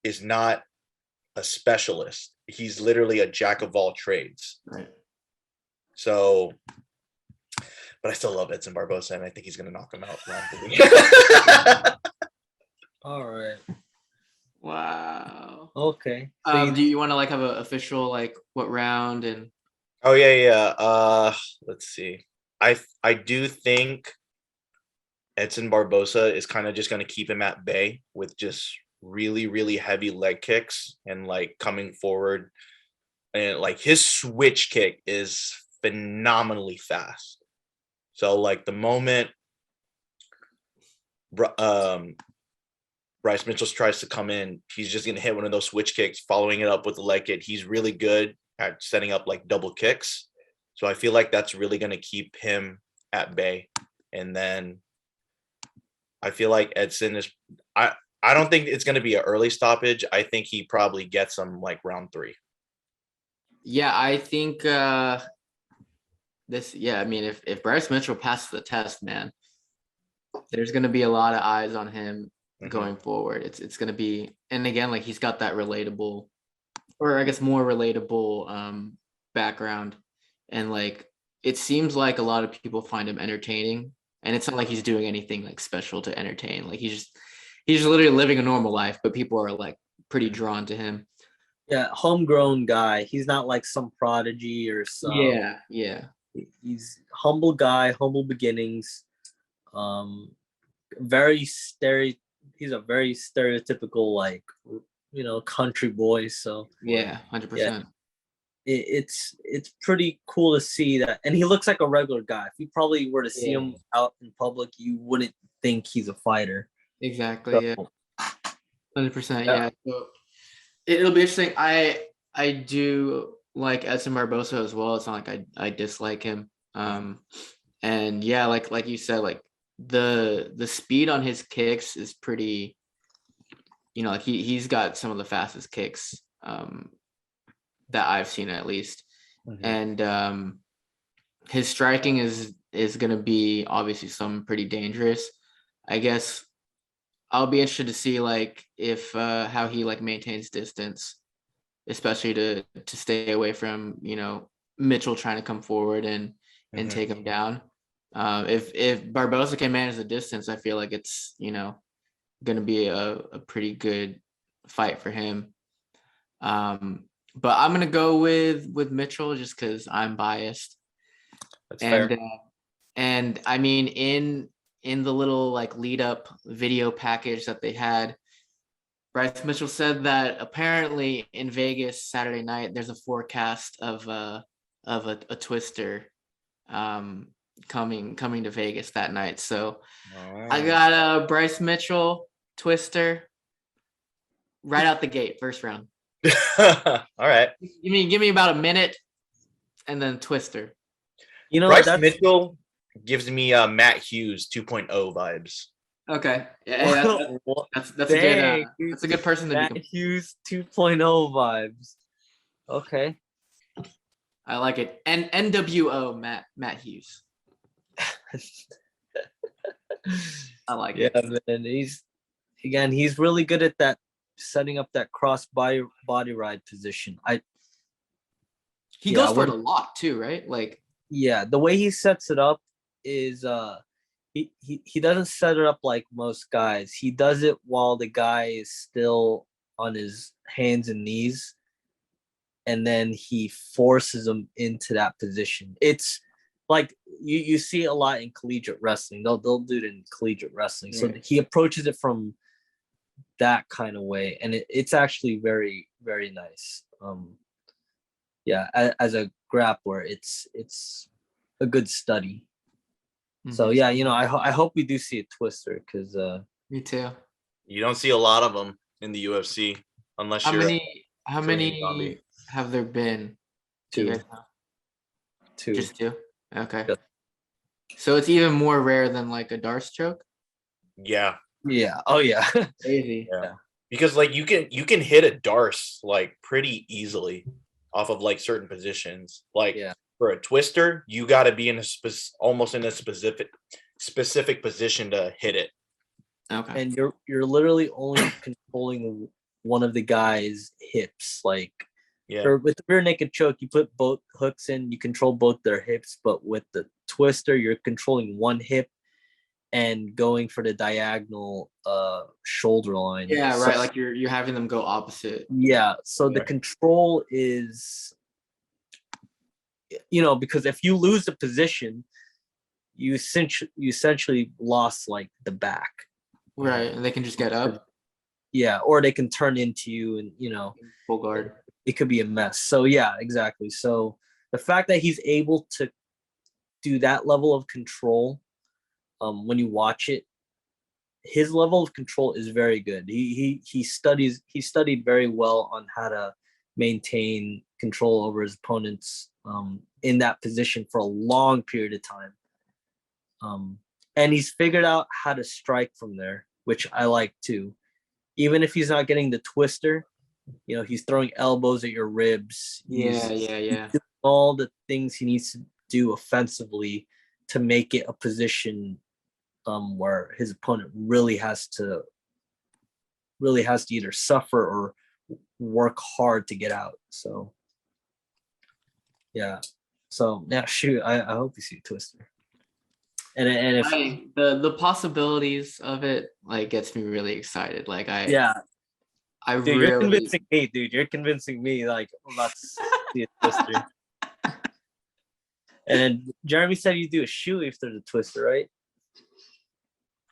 is not a specialist. He's literally a jack of all trades. Right. So, but I still love Edson Barboza, and I think he's going to knock him out round 3. All right. Wow. Okay. So Do you want to like have an official like what round and? Oh yeah. Let's see. I do think Edson Barboza is kind of just going to keep him at bay with just really, really heavy leg kicks and like coming forward. And like his switch kick is phenomenally fast. So like the moment Bryce Mitchell tries to come in, he's just going to hit one of those switch kicks, following it up with the leg kick. He's really good at setting up like double kicks. So I feel like that's really going to keep him at bay. And then I feel like Edson is, I don't think it's going to be an early stoppage. I think he probably gets him like round 3. Yeah, I think I mean, if Bryce Mitchell passes the test, man, there's going to be a lot of eyes on him going forward. It's going to be, and again, like he's got that relatable, or I guess more relatable background. And like, it seems like a lot of people find him entertaining, and it's not like he's doing anything like special to entertain. Like he's literally living a normal life, but people are like pretty drawn to him. Yeah, homegrown guy. He's not like some prodigy or some. Yeah. He's humble guy, humble beginnings. He's a very stereotypical like country boy. So yeah, 100%. It's pretty cool to see that, and he looks like a regular guy. If you probably were to see him out in public, you wouldn't think he's a fighter. Exactly. So, yeah. 100%. Yeah. So it'll be interesting. I do like Edson Barboza as well. It's not like I dislike him. And yeah, like you said, like the speed on his kicks is pretty. Like he's got some of the fastest kicks that I've seen at least, and his striking is going to be obviously some pretty dangerous. I guess I'll be interested to see like if how he like maintains distance, especially to stay away from Mitchell trying to come forward and take him down. If Barboza can manage the distance, I feel like it's going to be a pretty good fight for him. But I'm going to go with Mitchell just because I'm biased. That's fair. And I mean, in the little like lead up video package that they had, Bryce Mitchell said that apparently in Vegas Saturday night, there's a forecast of a twister coming to Vegas that night. So I got a Bryce Mitchell twister right out the gate, first round. All right. Give me about a minute, and then twister. Bryce Mitchell gives me Matt Hughes 2.0 vibes. Okay, yeah, that's a good person to be. Matt Hughes 2.0 vibes. Okay, I like it. And NWO Matt Hughes. I like it. Yeah, man. He's really good at that, setting up that cross body ride position. He goes for it a lot too, right? Like, yeah, the way he sets it up is he doesn't set it up like most guys. He does it while the guy is still on his hands and knees, and then he forces him into that position. It's like you see a lot in collegiate wrestling. They'll do it in collegiate wrestling. So he approaches it from that kind of way, and it's actually very, very nice. As a grappler, it's a good study. So yeah, I hope we do see a twister, because me too. You don't see a lot of them in the UFC unless how many zombie. Have there been? Two. Just 2. Okay. Yeah. So it's even more rare than like a Darce choke? Yeah. Yeah. Oh yeah. Crazy. Yeah. Because like you can hit a Darce like pretty easily. off of like certain positions. Like Yeah. for a twister, you got to be in a almost in a specific position to hit it. Okay. And you're literally only controlling one of the guy's hips. Like, Yeah. or with the rear naked choke, you put both hooks in, you control both their hips. But with the twister, you're controlling one hip and going for the diagonal shoulder line. Yeah, So, right. Like you're having them go opposite. yeah. So the control is, because if you lose the position, you essentially lost like the back. Right. And they can just get up. Yeah, or they can turn into you, and Full guard. it could be a mess. So yeah, exactly. So the fact that he's able to do that level of control, when you watch it, his level of control is very good. He studied very well on how to maintain control over his opponents in that position for a long period of time. And he's figured out how to strike from there, which I like too. Even if he's not getting the twister, he's throwing elbows at your ribs. Yeah. He's doing all the things he needs to do offensively to make it a position where his opponent really has to either suffer or work hard to get out. So yeah. So yeah, shoot, I hope you see a twister. And if the possibilities of it like gets me really excited. Like I dude, really you're convincing me, dude. You're convincing me. Like I'm about to see a twister. And then Jeremy said you do a shoey if there's a twister, right?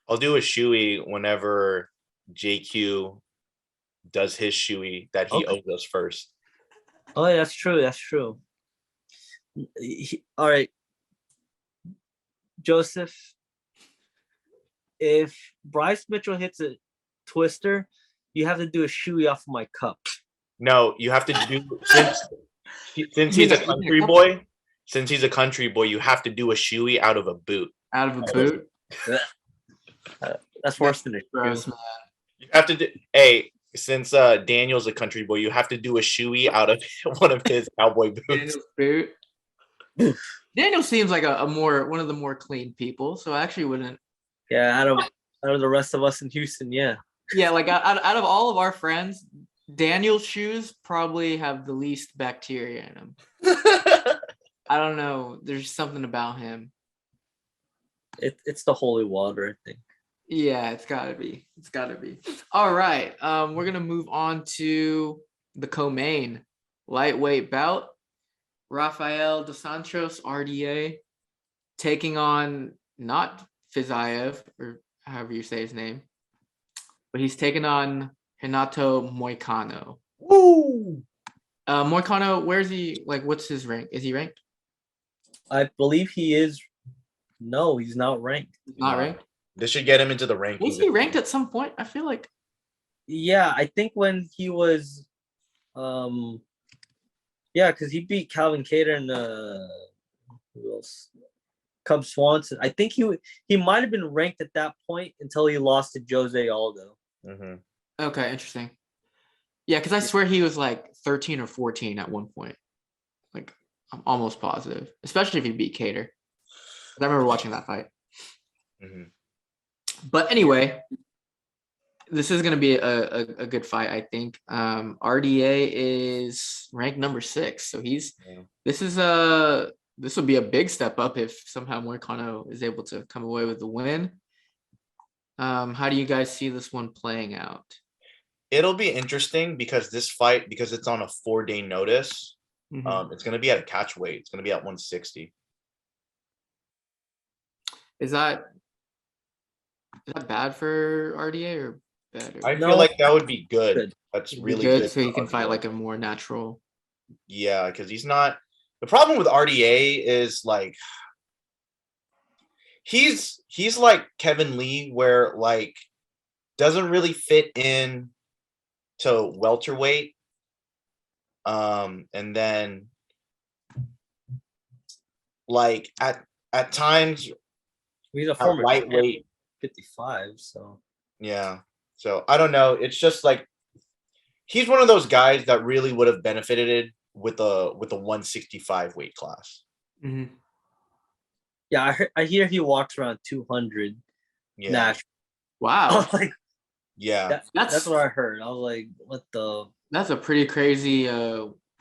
I'll do a shoey whenever JQ does his shoey that he owes us first. Oh, yeah, that's true. That's true. All right. Joseph, if Bryce Mitchell hits a twister, you have to do a shoey off of my cup. No, you have to do since he's a country boy. Since he's a country boy, you have to do a shoey out of a boot. Out of a boot. That's worse than a gross, shoe. Man. You have to do. Hey, since Daniel's a country boy, you have to do a shoey out of one of his cowboy boots. Daniel's boot. Daniel seems like one of the more clean people, so I actually wouldn't. Yeah, out of the rest of us in Houston, yeah. Yeah, like out of all of our friends, Daniel's shoes probably have the least bacteria in them. I don't know. There's something about him. It's the holy water, I think. Yeah, it's gotta be. It's gotta be. All right. We're gonna move on to the co-main lightweight bout. Rafael dos Santos, RDA, taking on not Fiziev, or however you say his name, but he's taking on Renato Moicano. Woo! Moicano, where's he? Like, what's his rank? Is he ranked? I believe he is. No, he's not ranked. He's not ranked. This should get him into the rankings. Was he ranked at some point? I feel like. Yeah, I think when he was, yeah, because he beat Calvin Kattar and who else? Cub Swanson. I think he might have been ranked at that point until he lost to Jose Aldo. Mm-hmm. Okay, interesting. Yeah, because I swear he was like 13 or 14 at one point. Like, I'm almost positive, especially if he beat Kattar. I remember watching that fight. Mm-hmm. But anyway, this is going to be a good fight, I think. RDA is ranked number 6, so this would be a big step up if somehow Moicano is able to come away with the win. How do you guys see this one playing out? It'll be interesting because this fight, because it's on a 4-day notice, it's going to be at a catch weight. It's going to be at 160. Is that bad for RDA or better? I feel like that would be good. That's really good. So he can fight like a more natural. Yeah, because he's not. The problem with RDA is like he's like Kevin Lee, where like doesn't really fit in to welterweight. And then like at times he's a former lightweight 55, so yeah. So I don't know. It's just like he's one of those guys that really would have benefited with a 165 weight class. Mhm. Yeah, I hear he walks around 200 Yeah. Nash. I Wow, was like, Yeah. that's what I heard. I was like, what the? that's a pretty crazy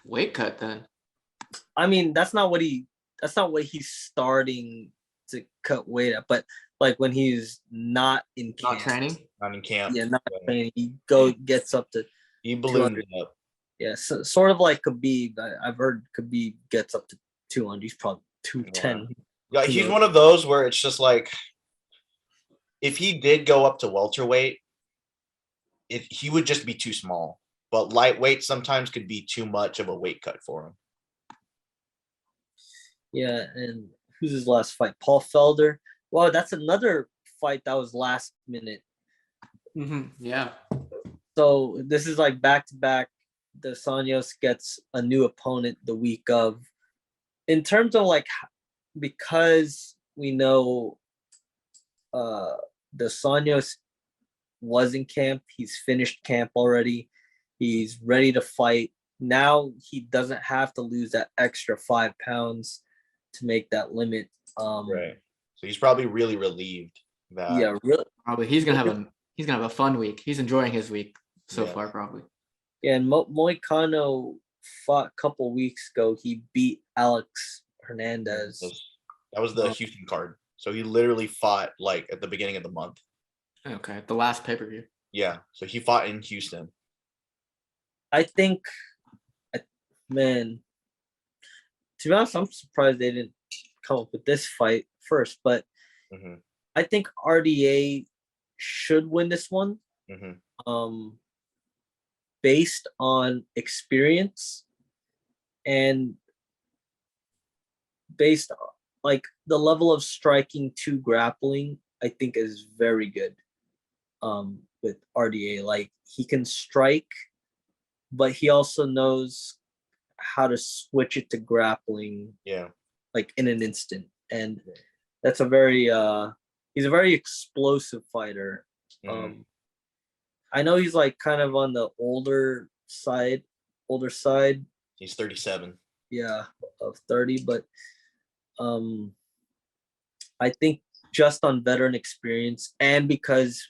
weight cut then. I mean, that's not what he's starting to cut weight at. But like when he's not in Not camp, training. Not in camp. yeah, not Yeah. training, he gets up to He ballooned 200. up. Yeah, so, sort of like Khabib. I've heard Khabib gets up to 200. He's probably 210. Yeah, he's one of those where it's just like, if he did go up to welterweight, he would just be too small. But lightweight sometimes could be too much of a weight cut for him. Yeah, and who's his last fight? Paul Felder. Wow, that's another fight that was last minute. Yeah. So this is like back to back. Dos Anjos gets a new opponent the week of. In terms of like, because we know Dos Anjos was in camp, he's finished camp already, he's ready to fight. Now he doesn't have to lose that extra 5 pounds to make that limit. Right. So he's probably really relieved that. Yeah, really. Probably he's gonna have a fun week. He's enjoying his week so far, probably. Yeah, and Moicano fought a couple weeks ago. He beat Alex Hernandez. That was the Houston card. So he literally fought like at the beginning of the month. Okay, the last pay-per-view. Yeah. So he fought in Houston. I think, man, to be honest, I'm surprised they didn't come up with this fight first. But I think RDA should win this one. Based on experience and based on like the level of striking to grappling, I think is very good. With RDA, like he can strike, but he also knows how to switch it to grappling. Yeah, like in an instant, and that's a very he's a very explosive fighter. I know he's like kind of on the older side. He's 37. Yeah, of 30, but I think just on veteran experience and because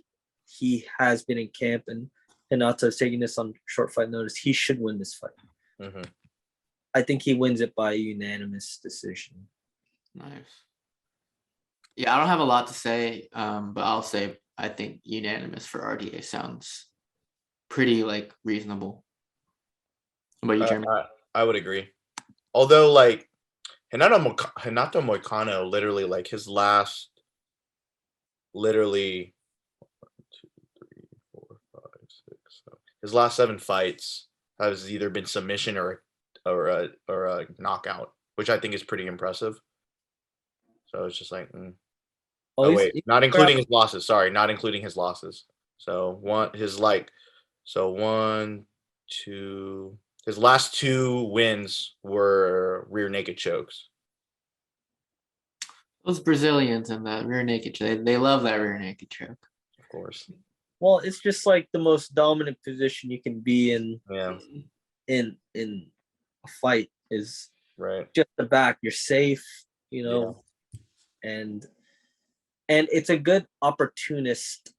he has been in camp and Hinata is taking this on short fight notice, he should win this fight. I think he wins it by unanimous decision. Nice. Yeah, I don't have a lot to say, but I'll say I think unanimous for RDA sounds pretty like reasonable. What about you, Jeremy? I would agree. Although like Renato Moicano, literally like his last, literally 1, 2, 3, 4, 5, 6, 7. His last 7 fights has either been submission or a knockout, which I think is pretty impressive. So it's just like, not including his losses. Sorry, not including his losses. So his last 2 wins were rear naked chokes. Those Brazilians and that rear naked choke, they love that rear naked choke. Of course. Well, it's just like the most dominant position you can be in. Yeah. In a fight is right. Just the back. You're safe, and it's a good opportunist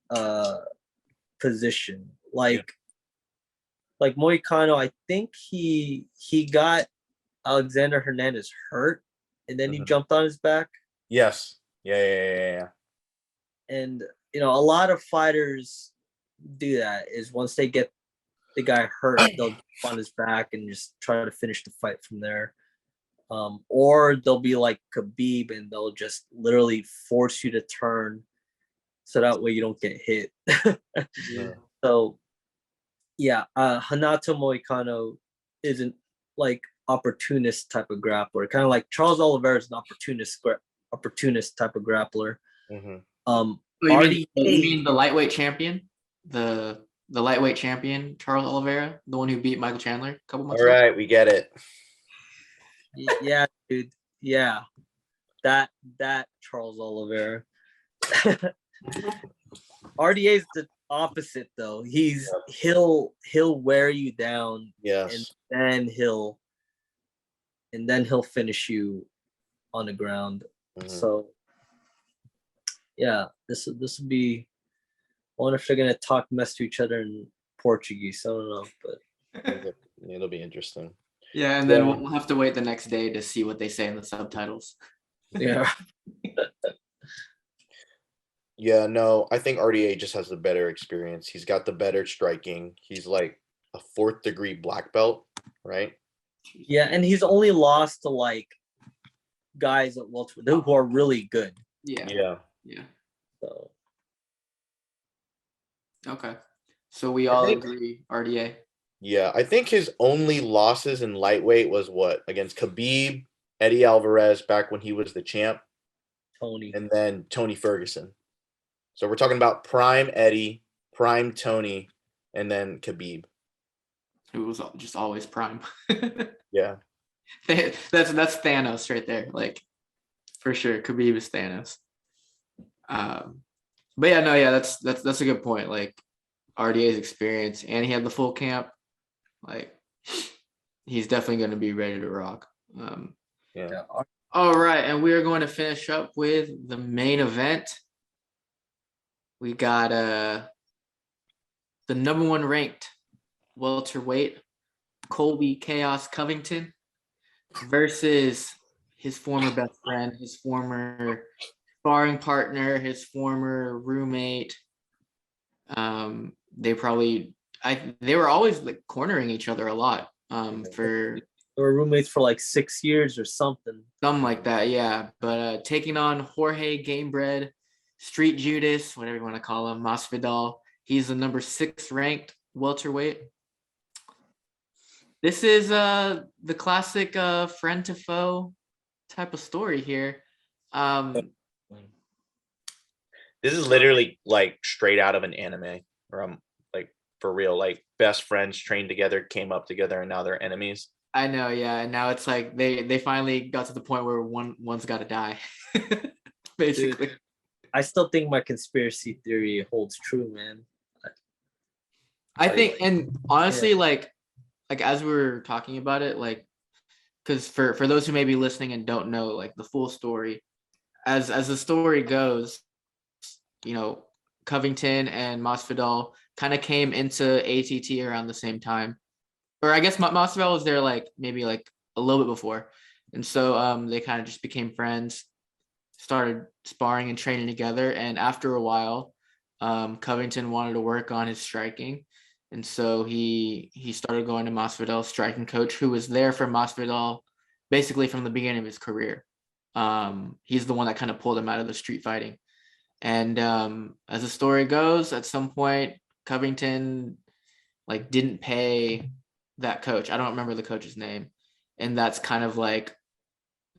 position. Like Moicano, I think he got Alexander Hernandez hurt, and then he jumped on his back. Yes. Yeah. And a lot of fighters do that. Is once they get the guy hurt, they'll jump on his back and just try to finish the fight from there. Or they'll be like Khabib and they'll just literally force you to turn so that way you don't get hit. So, Renato Moicano isn't like opportunist type of grappler. Kind of like Charles Oliveira is an opportunist type of grappler. You mean the lightweight champion? The lightweight champion, Charles Oliveira, the one who beat Michael Chandler a couple months ago? All right, we get it. Yeah, dude. Yeah. That Charles Oliveira. RDA is the opposite though. He'll wear you down. Yes. And then he'll and then he'll finish you on the ground. Mhm. So yeah, this would be. I wonder if they're gonna talk mess to each other in Portuguese. I don't know, but It'll be interesting. Yeah, and then Yeah. we'll have to wait the next day to see what they say in the subtitles. yeah. Yeah, no, I think RDA just has the better experience. He's got the better striking. He's like a 4th degree black belt, right? Yeah, and he's only lost to like guys at welterweight who are really good. Yeah. Yeah. Yeah. So Okay. So we I all think- agree RDA. Yeah, I think his only losses in lightweight was what? Against Khabib, Eddie Alvarez back when he was the champ, Tony. and then Tony Ferguson. So we're talking about prime Eddie, prime Tony, and then Khabib. Who was just always prime. Yeah. That's Thanos right there. Like for sure. Khabib is Thanos. But yeah, no, yeah, that's a good point. Like RDA's experience, and he had the full camp. Like he's definitely going to be ready to rock. Yeah. All right, and we are going to finish up with the main event. We got the number 1 ranked welterweight Colby Chaos Covington versus his former best friend, his former sparring partner, his former roommate. They were always like cornering each other a lot. For They were roommates for like 6 years or something. something like that, yeah. But taking on Jorge Gamebred, Street Judas, whatever you want to call him, Masvidal. He's the number 6 ranked welterweight. This is the classic friend to foe type of story here. This is literally like straight out of an anime, or like for real, like best friends trained together, came up together, and now they're enemies. I know, yeah. And now it's like they finally got to the point where one's got to die, basically. Dude, I still think my conspiracy theory holds true, man. I think, and honestly, like as we were talking about it, like, because for those who may be listening and don't know like the full story, as the story goes, you know, Covington and Masvidal kind of came into ATT around the same time, or I guess Masvidal was there like maybe like a little bit before, and so they kind of just became friends, started sparring and training together, and after a while, Covington wanted to work on his striking. And so he started going to Masvidal's striking coach, who was there for Masvidal basically from the beginning of his career. He's the one that kind of pulled him out of the street fighting. And as the story goes, at some point, Covington like didn't pay that coach. I don't remember the coach's name. And that's kind of like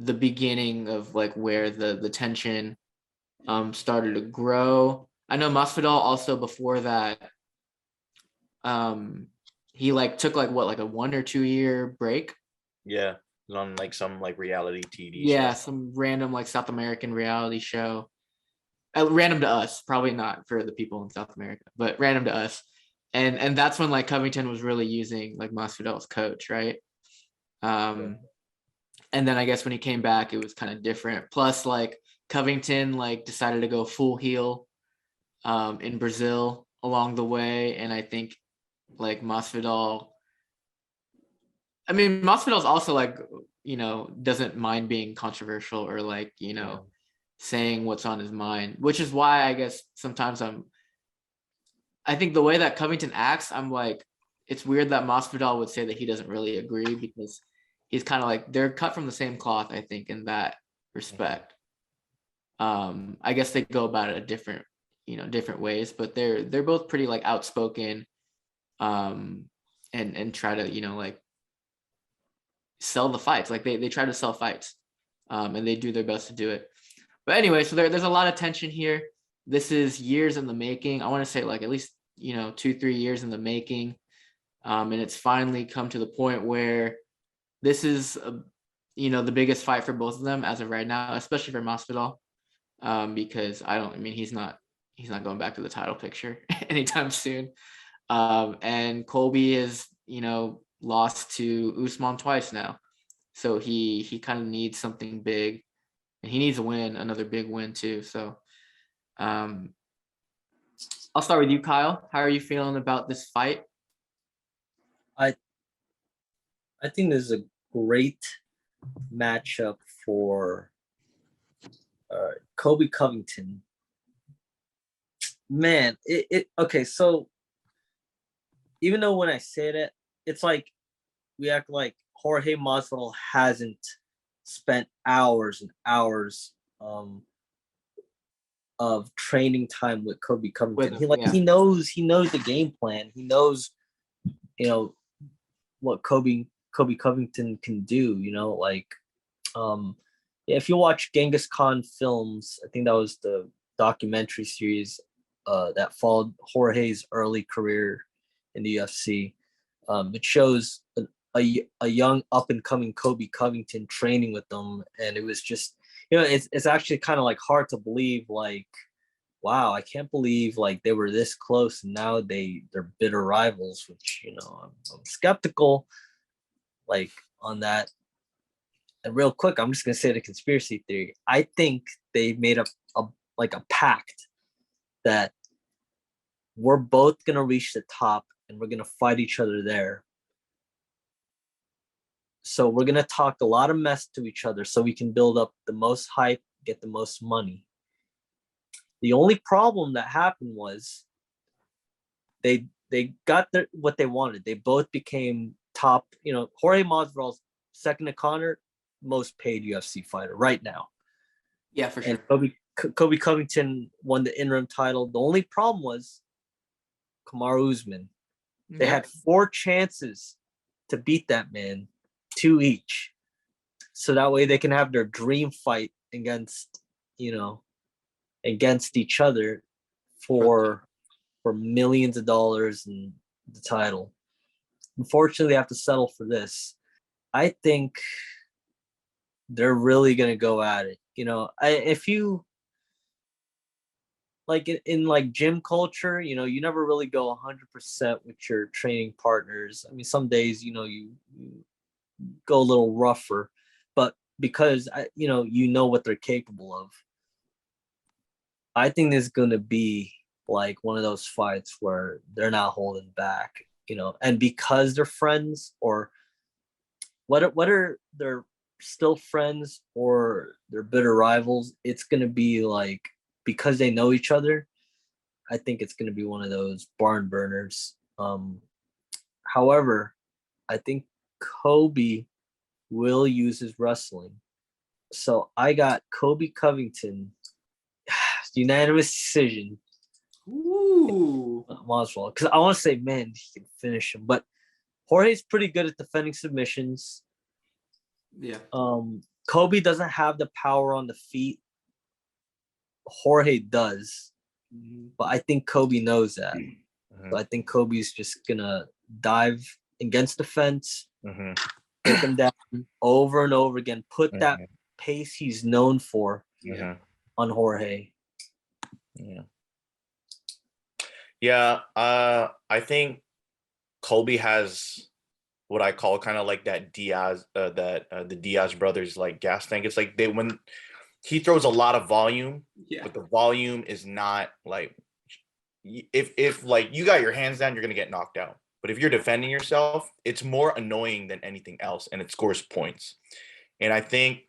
the beginning of like where the tension started to grow. I know Masvidal also before that, he like took like what, like a 1 or 2 year break. Yeah, it was on like some like reality TV. Yeah, show. some random like South American reality show. Random to us, probably not for the people in South America, but random to us. And that's when like Covington was really using like Masvidal's coach, right? And then I guess when he came back, it was kind of different. Plus, like Covington like decided to go full heel in Brazil along the way, and I think like Masvidal. I mean, Masvidal's also like, you know, doesn't mind being controversial or like, you know, saying what's on his mind, which is why I guess sometimes I think the way that Covington acts, I'm like, it's weird that Masvidal would say that he doesn't really agree, because he's kind of like, they're cut from the same cloth, I think, in that respect. I guess they go about it a different ways, but they're both pretty like outspoken, and try to, you know, like sell the fights. Like they try to sell fights, and they do their best to do it. But anyway, so there's a lot of tension here. This is years in the making. I want to say like at least, you know, 2-3 years in the making. And it's finally come to the point where this is, you know, the biggest fight for both of them as of right now, especially for Masvidal, because he's not going back to the title picture anytime soon. And Colby is, you know, lost to Usman twice now. So he kind of needs something big, and he needs a win, another big win too. So I'll start with you, Kyle. How are you feeling about this fight? I think this is a great matchup for Kobe Covington. Man, okay. So even though when I say that, it's like we act like Jorge Masvidal hasn't spent hours and hours of training time with Kobe Covington. He knows the game plan. He knows, what Kobe Covington can do. If you watch Genghis Khan films, I think that was the documentary series that followed Jorge's early career in the UFC. It shows a young up and coming Kobe Covington training with them, and it was just, it's actually kind of like hard to believe, like, wow, I can't believe like they were this close and now they're bitter rivals, which I'm skeptical like on that. And real quick, I'm just gonna say the conspiracy theory. I think they made a pact that we're both gonna reach the top and we're gonna fight each other there. So we're gonna talk a lot of mess to each other so we can build up the most hype, get the most money. The only problem that happened was they got what they wanted. They both became top. Jorge Masvidal's second to Conor, most paid UFC fighter right now. Yeah, for sure. And Kobe Covington won the interim title. The only problem was Kamaru Usman. They had 4 chances to beat that man, 2 each. So that way they can have their dream fight against each other for millions of dollars and the title. Unfortunately, they have to settle for this. I think they're really going to go at it. If you like in like gym culture, you never really go 100% with your training partners. I mean, some days, you go a little rougher, but because you know what they're capable of. I think this is going to be like one of those fights where they're not holding back, and because they're friends, or whether they're still friends or they're bitter rivals, it's going to be like, because they know each other, I think it's going to be one of those barn burners. However, I think Kobe will use his wrestling. So I got Kobe Covington, unanimous decision. Ooh. Masvidal, because I want to say, man, he can finish him, but Jorge's pretty good at defending submissions. Yeah. Kobe doesn't have the power on the feet. Jorge does, but I think Kobe knows that. So I think Kobe's just gonna dive against the fence, take him down over and over again, put that pace he's known for on Jorge. Yeah. I think Colby has what I call kind of like that Diaz, the Diaz brothers like gas tank. It's like when he throws a lot of volume, but the volume is not like, if like you got your hands down, you're gonna get knocked out. But if you're defending yourself, it's more annoying than anything else, and it scores points. And I think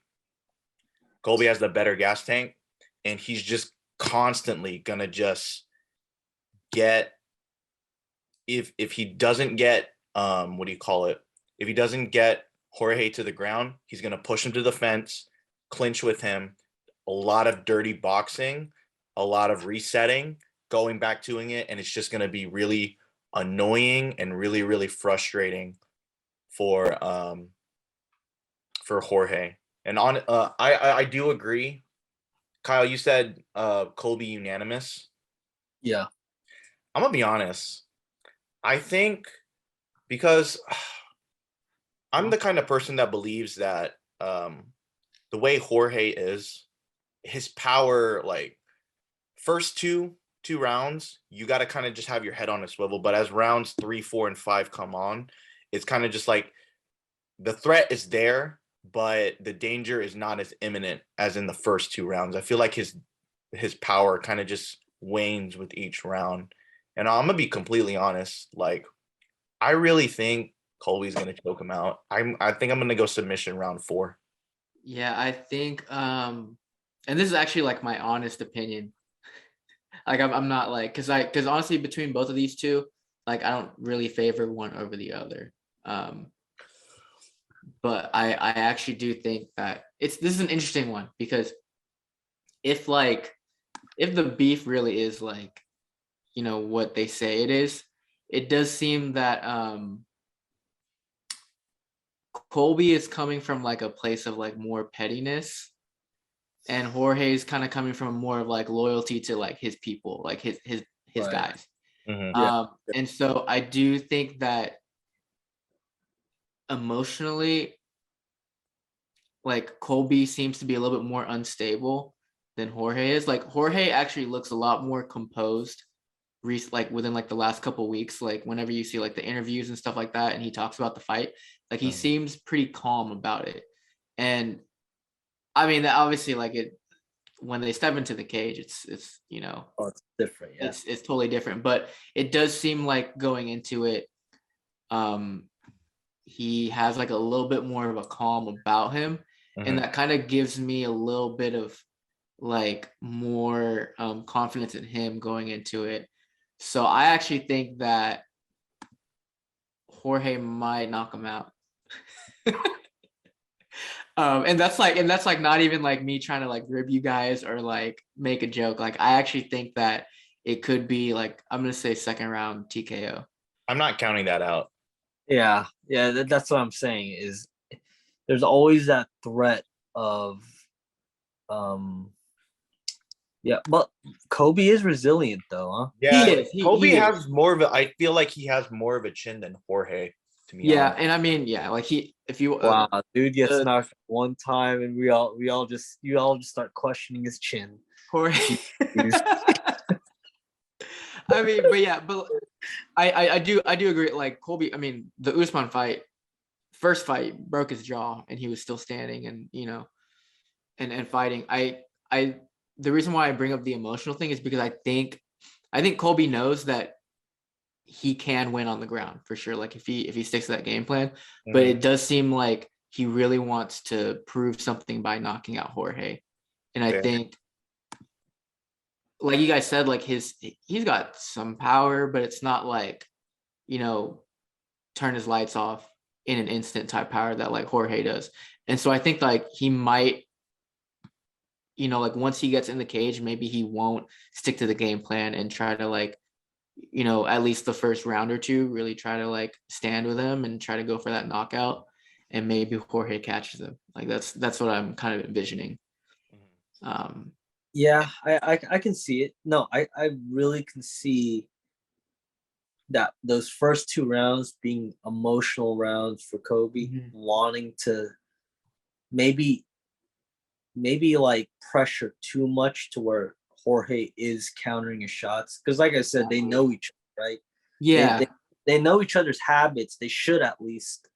Colby has the better gas tank, and he's just constantly gonna just get, if he doesn't get if he doesn't get Jorge to the ground, he's gonna push him to the fence, clinch with him, a lot of dirty boxing, a lot of resetting, going back to it, and it's just gonna be really annoying and really, really frustrating for Jorge. And I do agree. Kyle, you said Colby unanimous. Yeah. I'm gonna be honest. I think, because I'm the kind of person that believes that the way Jorge is, his power, like first two rounds, you got to kind of just have your head on a swivel. But as rounds 3, 4, and 5 come on, it's kind of just like the threat is there, but the danger is not as imminent as in the first 2 rounds. I feel like his power kind of just wanes with each round. And I'm gonna be completely honest, like I really think Colby's gonna choke him out. I think I'm gonna go submission round 4. Yeah, I think and this is actually like my honest opinion. Like I'm not like because honestly between both of these two, like I don't really favor one over the other. But I actually do think that this is an interesting one because if the beef really is like, you know, what they say it is, it does seem that Colby is coming from like a place of like more pettiness, and Jorge is kind of coming from more of like loyalty to like his people, like his Right. guys. Yeah. And so I do think that emotionally, like Colby seems to be a little bit more unstable than Jorge is. Like Jorge actually looks a lot more composed like within like the last couple weeks, like whenever you see like the interviews and stuff like that and he talks about the fight, like he seems pretty calm about it. And I mean that obviously like it when they step into the cage, it's you know, it's different. Yeah. It's totally different, but it does seem like going into it, he has like a little bit more of a calm about him, and that kind of gives me a little bit of like more confidence in him going into it. So I actually think that Jorge might knock him out. And that's like not even like me trying to like rib you guys or like make a joke. Like I actually think that it could be like, I'm gonna say second round TKO. I'm not counting that out. Yeah, that's what I'm saying is there's always that threat of yeah, but Kobe is resilient though, huh? Yeah, He is. Kobe He is. has more of a. I feel like he has more of a chin than Jorge. To me, Yeah, and I mean, yeah, like if you Wow, dude gets knocked one time and you all just start questioning his chin. Jorge. I mean, but yeah, but I do agree. Like Colby, I mean, the Usman first fight broke his jaw, and he was still standing, and you know, and fighting. The reason why I bring up the emotional thing is because I think Colby knows that he can win on the ground for sure. Like if he sticks to that game plan, but it does seem like he really wants to prove something by knocking out Jorge, and I think. Like you guys said, like he's got some power, but it's not like, you know, turn his lights off in an instant type power that like Jorge does. And so I think like he might, you know, like once he gets in the cage, maybe he won't stick to the game plan and try to like, you know, at least the first round or two, really try to like stand with him and try to go for that knockout. And maybe Jorge catches him. Like that's what I'm kind of envisioning. Yeah, I can see it. No, I really can see that those first 2 rounds being emotional rounds for Kobe, wanting to maybe like pressure too much to where Jorge is countering his shots. Because like I said, they know each other, right? Yeah. They know each other's habits. They should at least.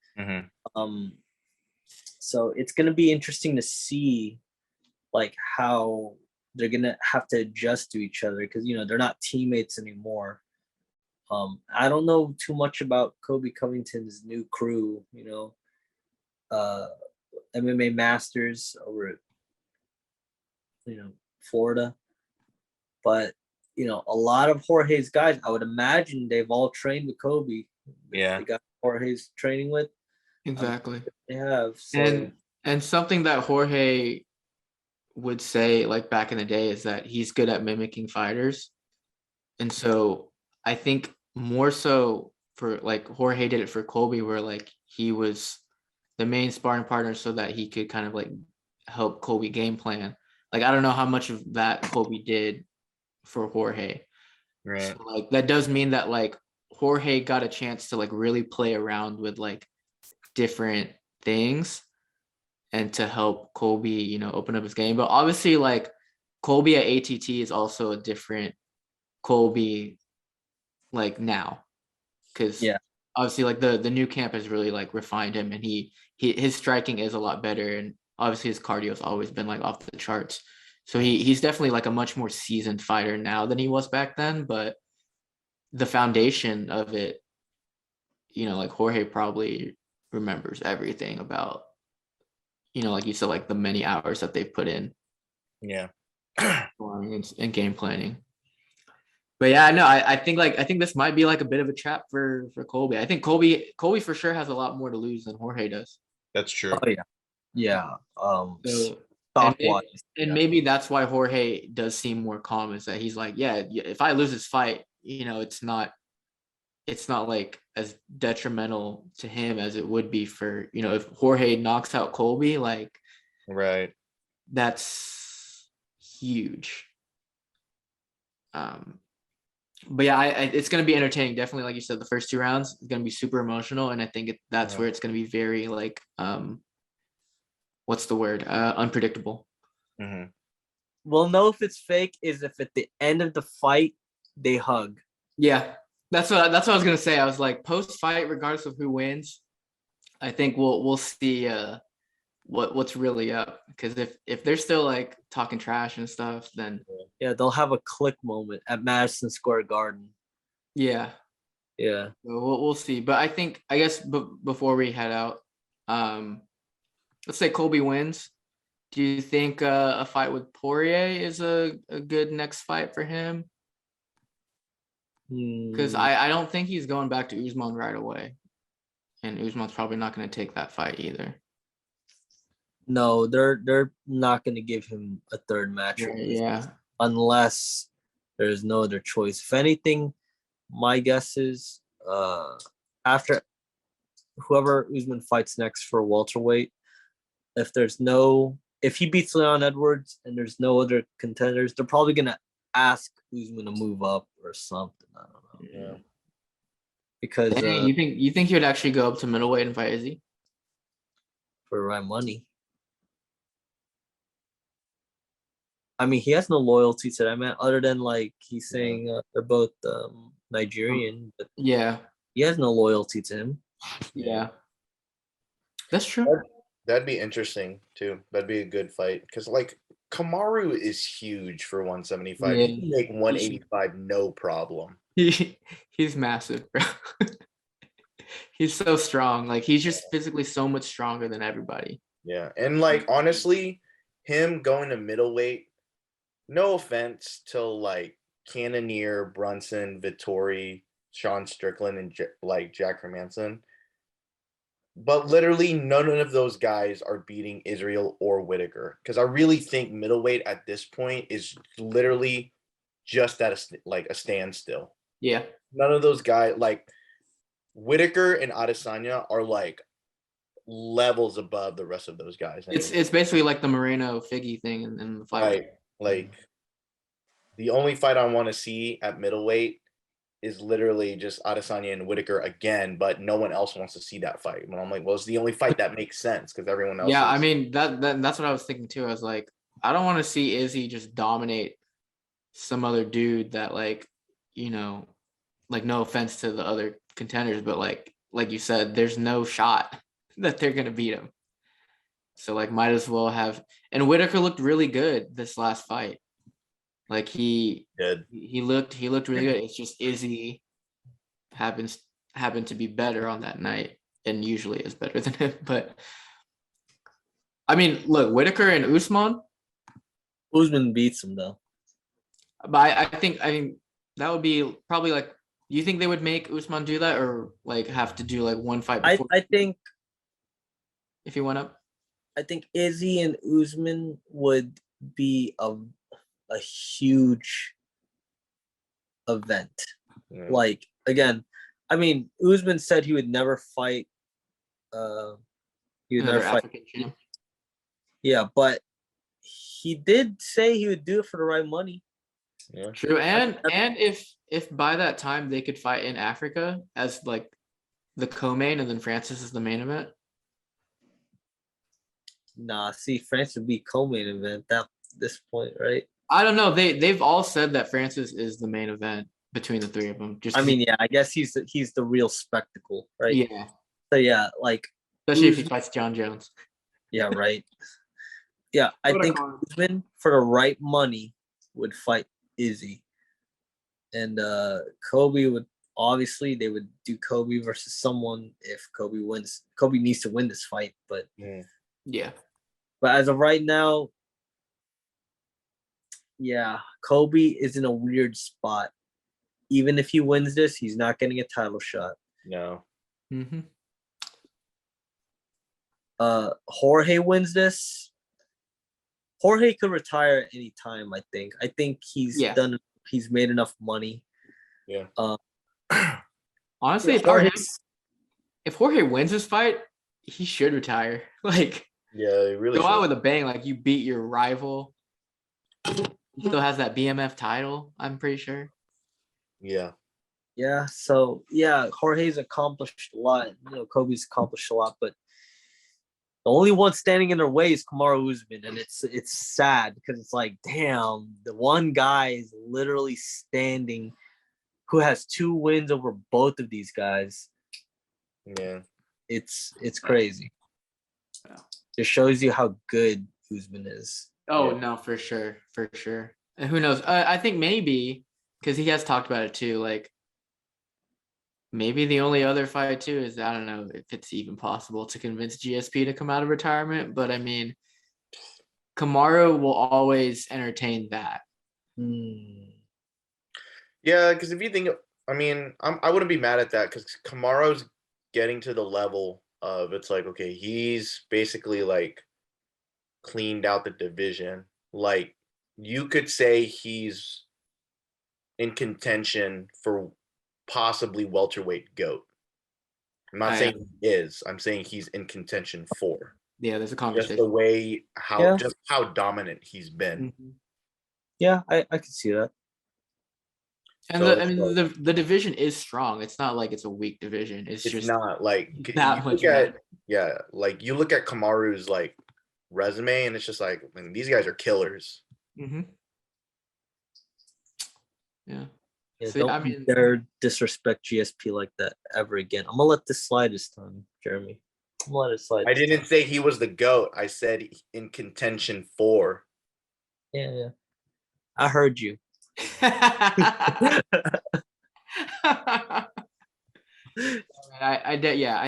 So it's gonna be interesting to see like how they're gonna have to adjust to each other because you know they're not teammates anymore. I don't know too much about Kobe Covington's new crew, you know, MMA Masters over at, you know, Florida, but you know a lot of Jorge's guys, I would imagine they've all trained with Kobe. Yeah, they got Jorge's training with. Exactly. They have. So. And something that Jorge would say like back in the day is that he's good at mimicking fighters. And so I think more so for like Jorge did it for Colby where like he was the main sparring partner so that he could kind of like help Colby game plan. Like I don't know how much of that Colby did for Jorge. Right. So, like that does mean that like Jorge got a chance to like really play around with like different things and to help Colby, you know, open up his game. But obviously, like Colby at ATT is also a different Colby, like now, because obviously like the new camp has really like refined him, and his striking is a lot better, and obviously his cardio has always been like off the charts. So he's definitely like a much more seasoned fighter now than he was back then, but the foundation of it, like Jorge probably remembers everything about, like you said, like the many hours that they've put in Yeah. and game planning. But yeah, no, I think this might be like a bit of a trap for Colby. I think Colby for sure has a lot more to lose than Jorge does. That's true. Oh yeah, yeah. So, Stock and wise, maybe that's why Jorge does seem more calm, is that he's like, yeah, if I lose this fight, it's not like as detrimental to him as it would be for, if Jorge knocks out Colby, like, Right. that's huge. But yeah, it's going to be entertaining. Definitely, like you said, the first 2 rounds is going to be super emotional, and I think that's where it's going to be very like, what's the word? Unpredictable. Mm-hmm. we'll know if it's fake is if at the end of the fight they hug. Yeah, that's what I was going to say. I was like, post fight, regardless of who wins, I think we'll see what's really up, because if they're still like talking trash and stuff, then Yeah, they'll have a click moment at Madison Square Garden. yeah. Yeah. We'll see. But I guess before we head out, let's say Colby wins. Do you think a fight with Poirier is a good next fight for him? Because I don't think he's going back to Usman right away, and Usman's probably not going to take that fight either. No, they're not going to give him a third match, Yeah, unless there's no other choice. If anything, my guess is after whoever Usman fights next for welterweight, if he beats Leon Edwards and there's no other contenders, they're probably gonna ask Usman to move up or something. I don't know. Yeah. Because you think he would actually go up to middleweight and fight Izzy? for the right money. I mean, he has no loyalty to that man, other than like he's saying they're both Nigerian, but Yeah, he has no loyalty to him. yeah, that's true. That'd be interesting too. That'd be a good fight, because like Kamaru is huge for 175. Yeah. He can make 185 no problem. He's massive, bro. He's so strong. Like, he's just physically so much stronger than everybody. Yeah, and like honestly, him going to middleweight, no offense to like Cannonier, Brunson, Vittori, Sean Strickland, and like Jack Hermanson, but literally none of those guys are beating Israel or Whitaker, because I really think middleweight at this point is literally just at a standstill. Yeah. None of those guys, like Whitaker and Adesanya, are like levels above the rest of those guys. It's basically like the Moreno Figgy thing in the fight. Right. Like the only fight I want to see at middleweight is literally just Adesanya and Whitaker again, but no one else wants to see that fight. And I'm like, well, it's the only fight that makes sense, because everyone else. Yeah, I mean that's what I was thinking too. I was like, I don't want to see Izzy just dominate some other dude that, like, like, no offense to the other contenders, but like you said, there's no shot that they're gonna beat him. So like, might as well have. And Whitaker looked really good this last fight. Like he looked really good. It's just Izzy happened to be better on that night, and usually is better than him. But I mean, look, Whitaker and Usman beats him though. But I think that would be probably like. Do you think they would make Usman do that, or like have to do like one fight before? I think if he went up, I think Izzy and Usman would be a huge event. Yeah. Like, again, I mean, Usman said he would never fight. He would never fight. Champ. Yeah, but he did say he would do it for the right money. Yeah. True, and if by that time they could fight in Africa as like the co-main, and then Francis is the main event. Nah, see, Francis would be co-main event at this point, right? I don't know. They've all said that Francis is the main event. between the three of them. Just I 'cause mean, yeah, I guess he's the real spectacle, right? yeah, So yeah, like especially if he Usman- fights John Jones. yeah, right. Yeah, I What a think card. Usman for the right money would fight Izzy, and Kobe would obviously they would do Kobe versus someone if Kobe wins. Kobe needs to win this fight, but Yeah, as of right now, yeah, Kobe is in a weird spot. Even if he wins this, he's not getting a title shot. No. mm-hmm. Jorge wins this. Jorge could retire at any time, I think. I think he's made enough money. Yeah. Honestly, if Jorge wins this fight, he should retire. Like, Yeah, it really go out should. with a bang. Like, you beat your rival. He still has that BMF title, I'm pretty sure. Yeah. Yeah, so yeah, Jorge's accomplished a lot. You know, Kobe's accomplished a lot, but the only one standing in their way is Kamaru Usman, and it's sad because it's like, damn, the one guy is literally standing, who has 2 wins over both of these guys. Yeah. It's crazy. Yeah. It shows you how good Usman is. Oh Yeah. no, for sure. And who knows? I think maybe because he has talked about it too. Like, maybe the only other fight too is, I don't know if it's even possible to convince GSP to come out of retirement. But I mean, Kamaru will always entertain that. Yeah, because if you think, I mean, I wouldn't be mad at that because Kamaro's getting to the level of it's like, okay, he's basically like cleaned out the division. Like, you could say he's in contention for possibly welterweight GOAT. I'm not saying he is. I'm saying he's in contention for. Yeah, there's a conversation. Just the way just how dominant he's been. Mm-hmm. Yeah, I can see that. And So the division is strong. It's not like it's a weak division. It's just not like that much. Like you look at Kamaru's like resume, and it's just like, I mean, these guys are killers. Mm-hmm. Yeah. Yeah, So, don't dare disrespect GSP like that ever again. I'm gonna let this slide this time, Jeremy. I'm gonna let it slide. I didn't say he was the GOAT. I said in contention for. Yeah. I heard you. I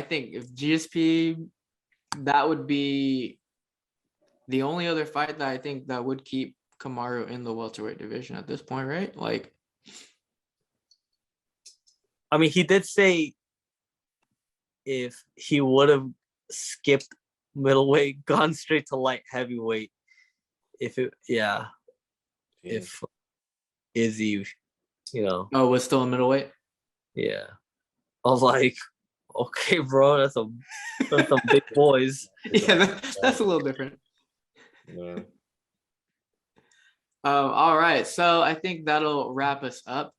think if GSP, that would be the only other fight that I think that would keep Kamaru in the welterweight division at this point, right? Like, I mean, he did say if he would have skipped middleweight, gone straight to light heavyweight, if Izzy, was still in middleweight. Yeah, I was like, okay, bro, that's some big boys. Yeah, that's a little different. Yeah. All right, so I think that'll wrap us up.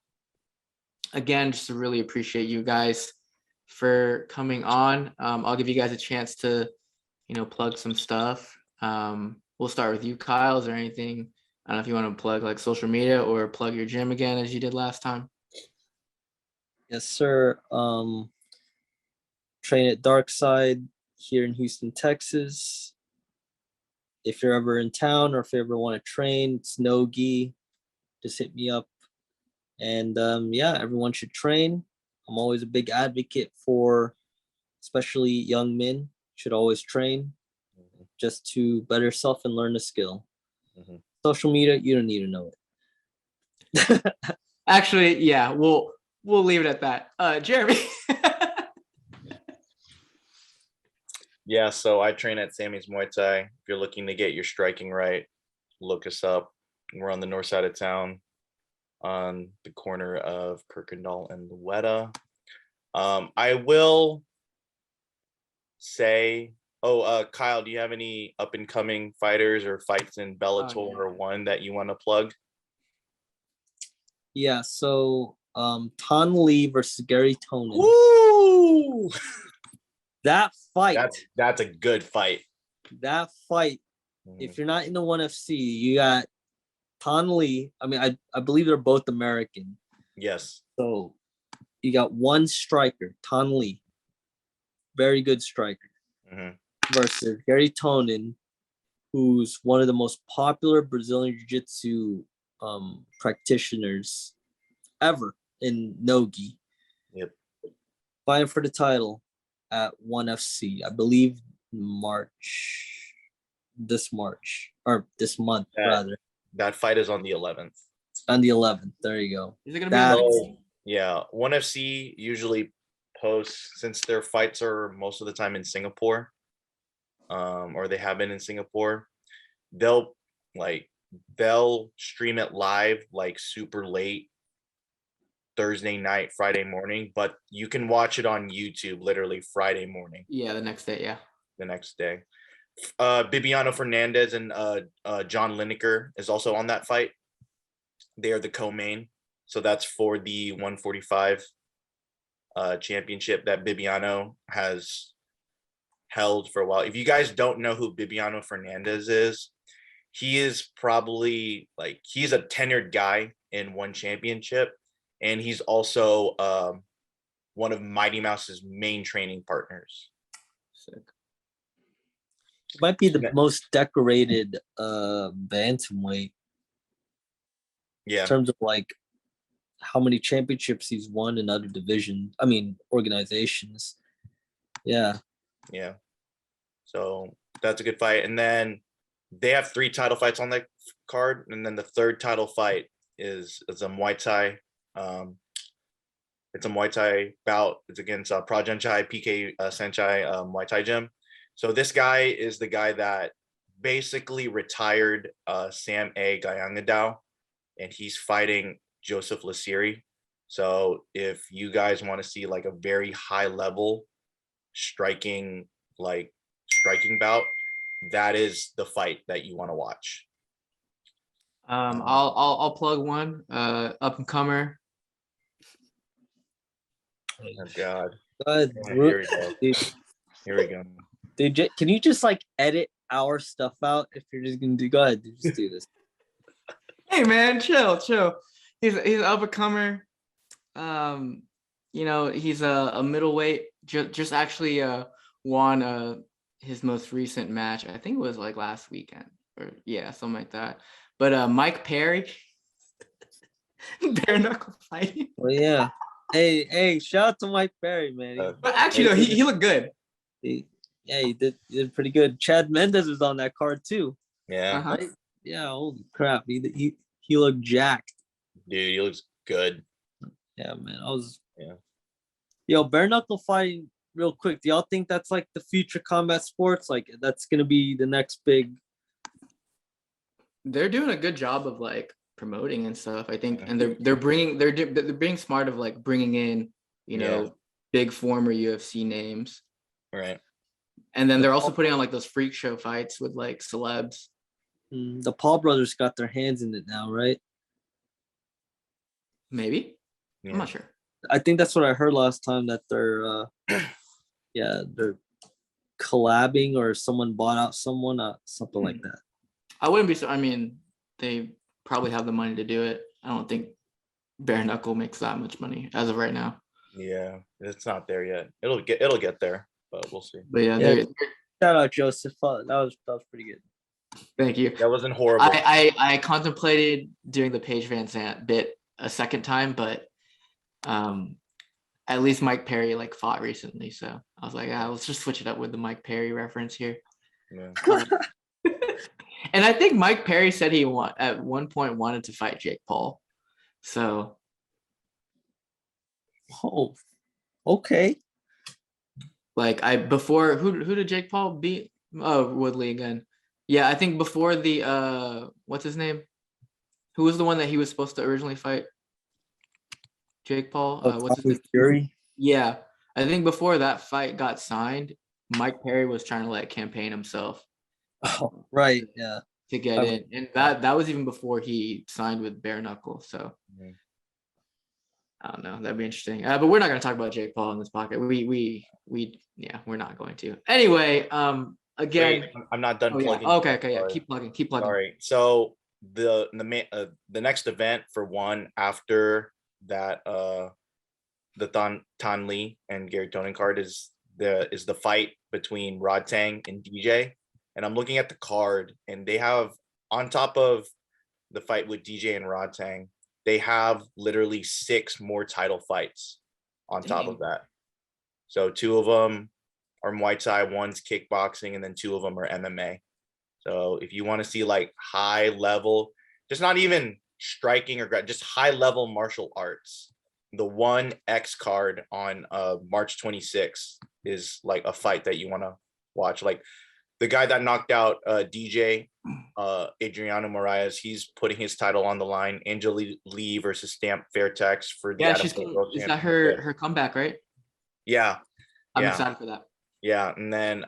Again, just to really appreciate you guys for coming on. I'll give you guys a chance to, plug some stuff. We'll start with you, Kyle. Is there anything? I don't know if you want to plug like social media or plug your gym again as you did last time. Yes, sir. Train at Darkside here in Houston, Texas. If you're ever in town or if you ever want to train, it's no gi. Just hit me up. And everyone should train. I'm always a big advocate for, especially young men, should always train just to better yourself and learn a skill. Mm-hmm. Social media, you don't need to know it. Actually, yeah, we'll leave it at that. Jeremy. Yeah, so I train at Sammy's Muay Thai. If you're looking to get your striking right, look us up. We're on the north side of town, on the corner of Kirkendall and Luetta. I will say, Kyle, do you have any up and coming fighters or fights in Bellator or one that you want to plug? Yeah, so Ton Lee versus Gary Tonin. Woo! That fight. That's a good fight. That fight. If you're not in the ONE FC, you got Ton Lee. I mean, I believe they're both American. Yes. So you got one striker, Ton Lee, very good striker, versus Gary Tonin, who's one of the most popular Brazilian Jiu-Jitsu practitioners ever in Nogi. Yep. Fighting for the title at ONE FC, I believe this month rather. That fight is on the 11th. On the 11th. There you go. Is it gonna be? So, yeah, ONE FC usually posts, since their fights are most of the time in Singapore, or they have been in Singapore. They'll stream it live like super late Thursday night, Friday morning, but you can watch it on YouTube literally Friday morning. Yeah, the next day. Yeah, the next day. Bibiano Fernandez and John Lineker is also on that fight. They are the co-main, so that's for the 145 championship that Bibiano has held for a while. If you guys don't know who Bibiano Fernandez is, he is probably he's a tenured guy in one championship, and he's also one of Mighty Mouse's main training partners. sick. Might be the most decorated bantamweight. Yeah. In terms of how many championships he's won in other organizations. Yeah. Yeah. So that's a good fight. And then they have 3 title fights on that card. And then the third title fight is a Muay Thai. It's a Muay Thai bout. It's against Prajanchai PK Senchai Muay Thai gym. So this guy is the guy that basically retired Sam A. Gayangadao, and he's fighting Joseph Lasiri. So if you guys want to see a very high level striking bout, that is the fight that you want to watch. I'll plug one up and comer. Oh God. Here we go. Here we go. Dude, can you just edit our stuff out if you're just gonna go ahead, just do this. Hey man, chill. He's an up and comer. He's a middleweight. Just actually won his most recent match. I think it was last weekend or something like that. But Mike Perry, bare knuckle fighting. Well, yeah. Hey, shout out to Mike Perry, man. But actually, no, he looked good. He did pretty good. Chad Mendes was on that card too. Yeah. Right? Yeah. Holy crap. He looked jacked. Dude, he looks good. Yeah, man. Yo, bare knuckle fighting. Real quick, do y'all think that's the future combat sports? That's gonna be the next big? They're doing a good job of promoting and stuff, I think, and they're being smart of bringing in big former UFC names, right? And then they're also putting on those freak show fights with celebs. The Paul brothers got their hands in it now, right? Maybe. Yeah. I'm not sure. I think that's what I heard last time, that they're they're collabing, or someone bought out someone, something like that. I wouldn't be so. I mean, they probably have the money to do it. I don't think bare knuckle makes that much money as of right now. Yeah, it's not there yet. It'll get there, but we'll see. But shout out Joseph. That was pretty good. Thank you. That wasn't horrible. I contemplated doing the Paige Van Zandt bit a second time, but at least Mike Perry fought recently, so I was let's just switch it up with the Mike Perry reference here. Yeah. And I think Mike Perry said he at one point wanted to fight Jake Paul. So. Oh, okay. Before who did Jake Paul beat? Oh, Woodley again. Yeah, I think before the what's his name? Who was the one that he was supposed to originally fight? Jake Paul. What's his name? Fury. Yeah, I think before that fight got signed, Mike Perry was trying to campaign himself. Oh, right. Yeah. To get in, and that was even before he signed with bare knuckle. So I don't know. That'd be interesting. But we're not going to talk about Jake Paul in this pocket. We're not going to. Anyway, again, wait, I'm not done plugging. Yeah. Okay, yeah. Keep plugging. All right. So the next event for ONE after that the Tan Lee and Gary Tonin card is the fight between Rod Tang and DJ. And I'm looking at the card, and they have, on top of the fight with DJ and Rod Tang, they have literally 6 more title fights on top of that. So 2 of them are Muay Thai, 1's kickboxing, and then 2 of them are MMA. So if you want to see like high level, just not even striking or just high level martial arts, the 1X card on March 26th is like a fight that you want to watch. Like the guy that knocked out DJ, Adriano Moraes, he's putting his title on the line. Angela Lee versus Stamp Fairtex for the is that her comeback, right? Yeah. I'm excited for that. Yeah, and then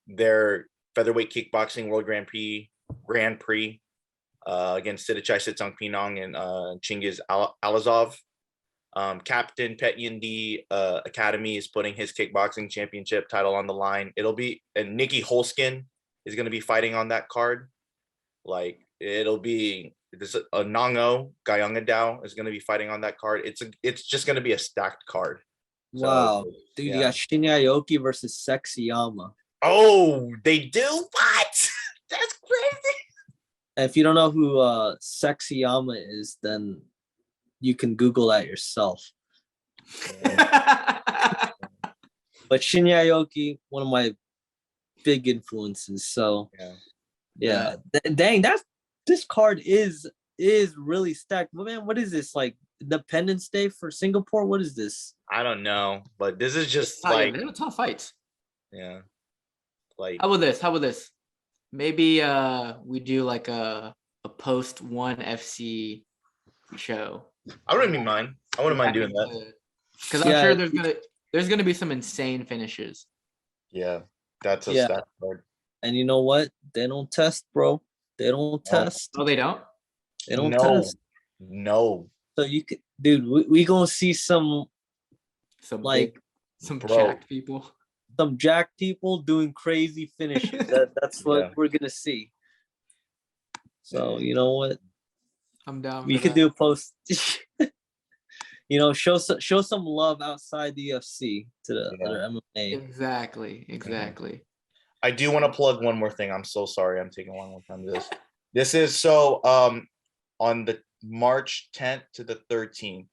their featherweight kickboxing world Grand Prix against Sidichai Sitsong Pinong and Chingiz Alazov. Captain Petyandi Academy is putting his kickboxing championship title on the line. And Nikki Holskin is going to be fighting on that card. Like it'll be this Nango Gayongadao is going to be fighting on that card. It's just going to be a stacked card. Wow, So, dude, you got Shinya Aoki versus Sexyama. Oh, they do? What? That's crazy. And if you don't know who Sexyama is, then you can Google that yourself. But Shinya Aoki, one of my big influences. So yeah. Dang, this card is really stacked. But man, what is this, like Independence Day for Singapore? What is this? I don't know, but this is just They have tough fights. Yeah. Like how about this? Maybe we do like a post 1 FC show. I wouldn't mind. I wouldn't mind doing that. Because I'm sure there's gonna be some insane finishes. Yeah, that's a stack card. And you know what? They don't test, bro. They don't test. Oh, they don't? They don't test. No. So you could, dude, we gonna see some like jacked people. Some jacked people doing crazy finishes. That's what we're gonna see. So you know what? I'm down. We could do a post. You know, show some love outside the UFC to the other MMA. Exactly. I do want to plug one more thing. I'm so sorry. I'm taking a long time to this. This is so on the March 10th to the 13th,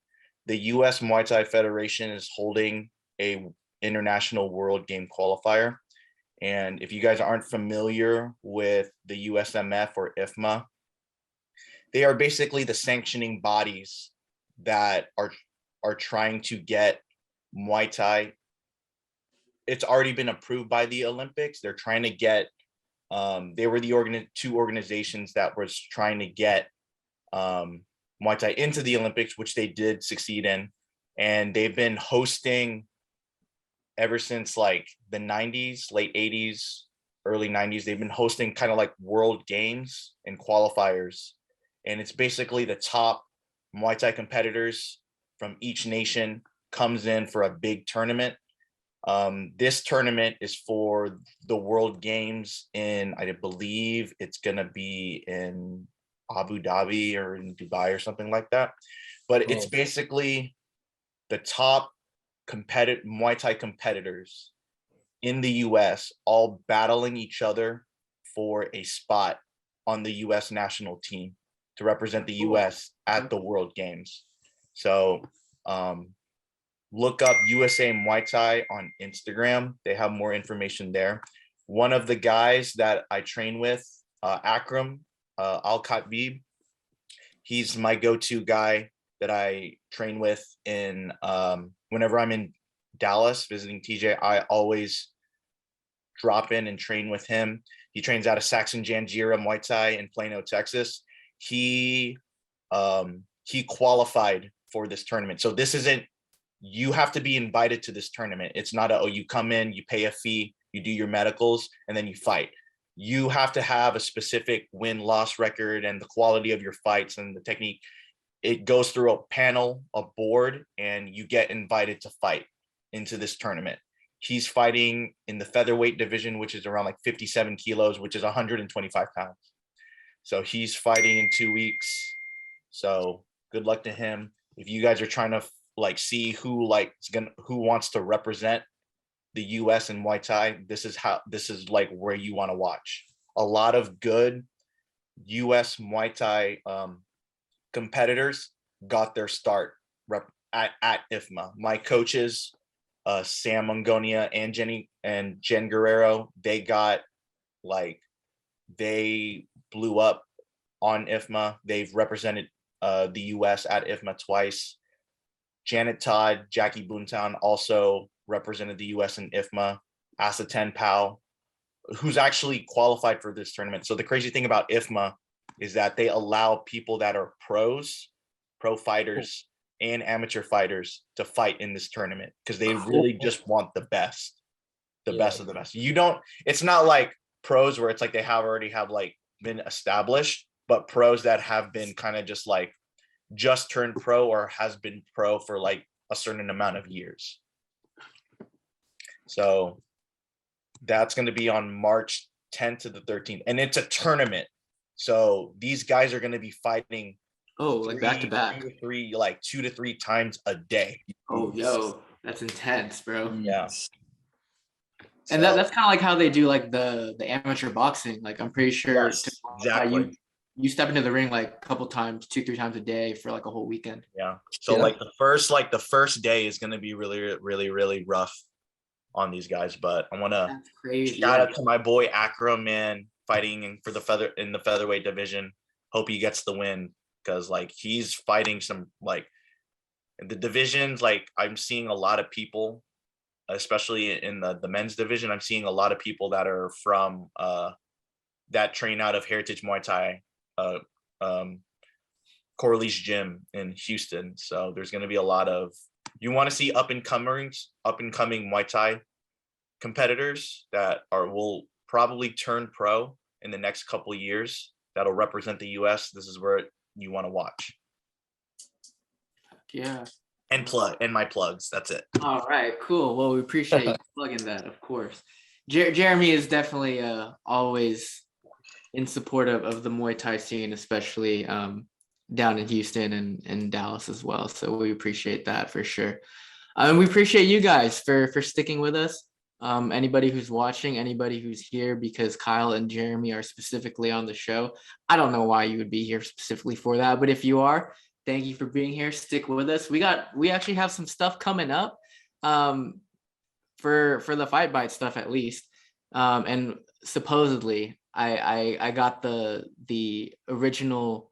the U.S. Muay Thai Federation is holding a international world game qualifier. And if you guys aren't familiar with the USMF or IFMA, they are basically the sanctioning bodies that are trying to get Muay Thai. It's already been approved by the Olympics. They're trying to get, they were the 2 organizations that was trying to get Muay Thai into the Olympics, which they did succeed in. And they've been hosting ever since like the 90s, late 80s, early 90s. They've been hosting kind of like world games and qualifiers. And it's basically the top Muay Thai competitors from each nation comes in for a big tournament. This tournament is for the World Games in, I believe it's going to be in Abu Dhabi or in Dubai or something like that. But it's basically the top Muay Thai competitors in the US all battling each other for a spot on the US national team to represent the US at the World Games. So look up USA Muay Thai on Instagram. They have more information there. One of the guys that I train with, Akram Al-Khatib, he's my go-to guy that I train with in whenever I'm in Dallas visiting TJ. I always drop in and train with him. He trains out of Saxon Janjira Muay Thai in Plano, Texas. He qualified for this tournament. So this isn't, you have to be invited to this tournament. It's not you come in, you pay a fee, you do your medicals, and then you fight. You have to have a specific win-loss record and the quality of your fights and the technique. It goes through a panel, a board, and you get invited to fight into this tournament. He's fighting in the featherweight division, which is around like 57 kilos, which is 125 pounds. So he's fighting in 2 weeks. So good luck to him. if you guys are trying to like see who wants to represent the US in Muay Thai, this is like where you want to watch. A lot of good US Muay Thai competitors got their start at IFMA. My coaches, Sam Mongonia and Jen Guerrero, they blew up on IFMA. They've represented the US at IFMA twice. Janet Todd, Jackie Boontown also represented the US in IFMA. Asa Ten Pao, who's actually qualified for this tournament. So the crazy thing about IFMA is that they allow people that are pro fighters and amateur fighters to fight in this tournament because they really just want the best best of the best. It's not like pros where it's like they already have like been established, but pros that have been kind of just like just turned pro or has been pro for like a certain amount of years. So that's going to be on March 10th to the 13th, and it's a tournament. So these guys are going to be fighting back to back, 2 to 3 times a day. That's intense, bro. Yeah. And that's kind of like how they do like the amateur boxing. Like I'm pretty sure exactly. You step into the ring like a couple times, 2-3 times a day for like a whole weekend. Yeah. So like the first day is going to be really, really, really rough on these guys, but I want to shout out to my boy Akram, man, fighting in the featherweight division. Hope he gets the win because like he's fighting some like in the divisions. Like I'm seeing a lot of people, especially in the men's division. I'm seeing a lot of people that are from that train out of Heritage Muay Thai, Corley's gym in Houston. So there's going to be a lot of, you want to see up and coming Muay Thai competitors that will probably turn pro in the next couple of years that'll represent the US. This is where you want to watch. Yeah. And my plugs. That's it. All right, cool. Well, we appreciate you plugging that, of course. Jeremy is definitely always in support of the Muay Thai scene, especially down in Houston and Dallas as well. So we appreciate that for sure. And we appreciate you guys for sticking with us. Anybody who's watching, anybody who's here because Kyle and Jeremy are specifically on the show. I don't know why you would be here specifically for that, but if you are, thank you for being here. Stick with us. We actually have some stuff coming up for the Fight Bytes stuff at least. And supposedly I got the original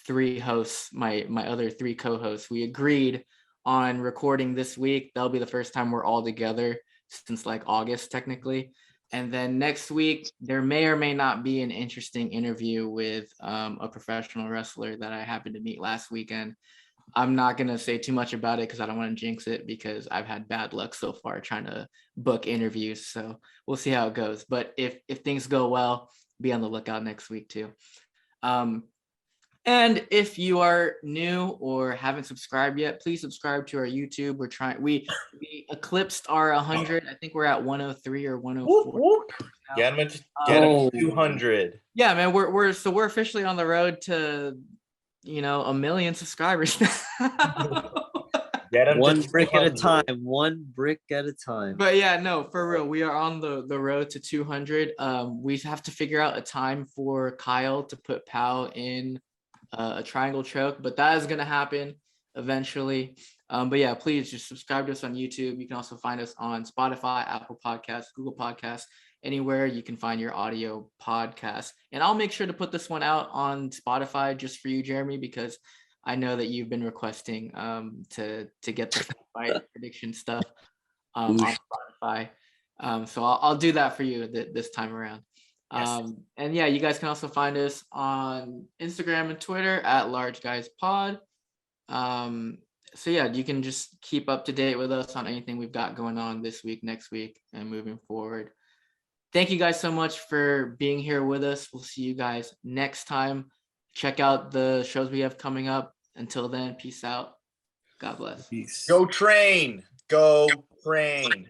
3 hosts, my other 3 co-hosts. We agreed on recording this week. That'll be the first time we're all together since like August technically. And then next week there may or may not be an interesting interview with a professional wrestler that I happened to meet last weekend. I'm not going to say too much about it because I don't want to jinx it because I've had bad luck so far trying to book interviews. So we'll see how it goes. But if things go well, be on the lookout next week too. And if you are new or haven't subscribed yet, please subscribe to our YouTube. We eclipsed our 100. I think we're at 103 or 104. Get him to 200. Yeah, man, we're officially on the road to 1 million subscribers now. One brick at a time. But yeah, no, for real, we are on the road to 200. We have to figure out a time for Kyle to put Pal in a triangle choke, but that is going to happen eventually. But yeah, please just subscribe to us on YouTube. You can also find us on Spotify, Apple Podcasts, Google Podcasts, anywhere you can find your audio podcast. And I'll make sure to put this one out on Spotify just for you, Jeremy, because I know that you've been requesting to get the fight prediction stuff on Spotify. So I'll do that for you this time around. Yes. And yeah, you guys can also find us on Instagram and Twitter at LargeGuysPod. So yeah, you can just keep up to date with us on anything we've got going on this week, next week, and moving forward. Thank you guys so much for being here with us. We'll see you guys next time. Check out the shows we have coming up. Until then, peace out. God bless. Peace. Go train. Go train.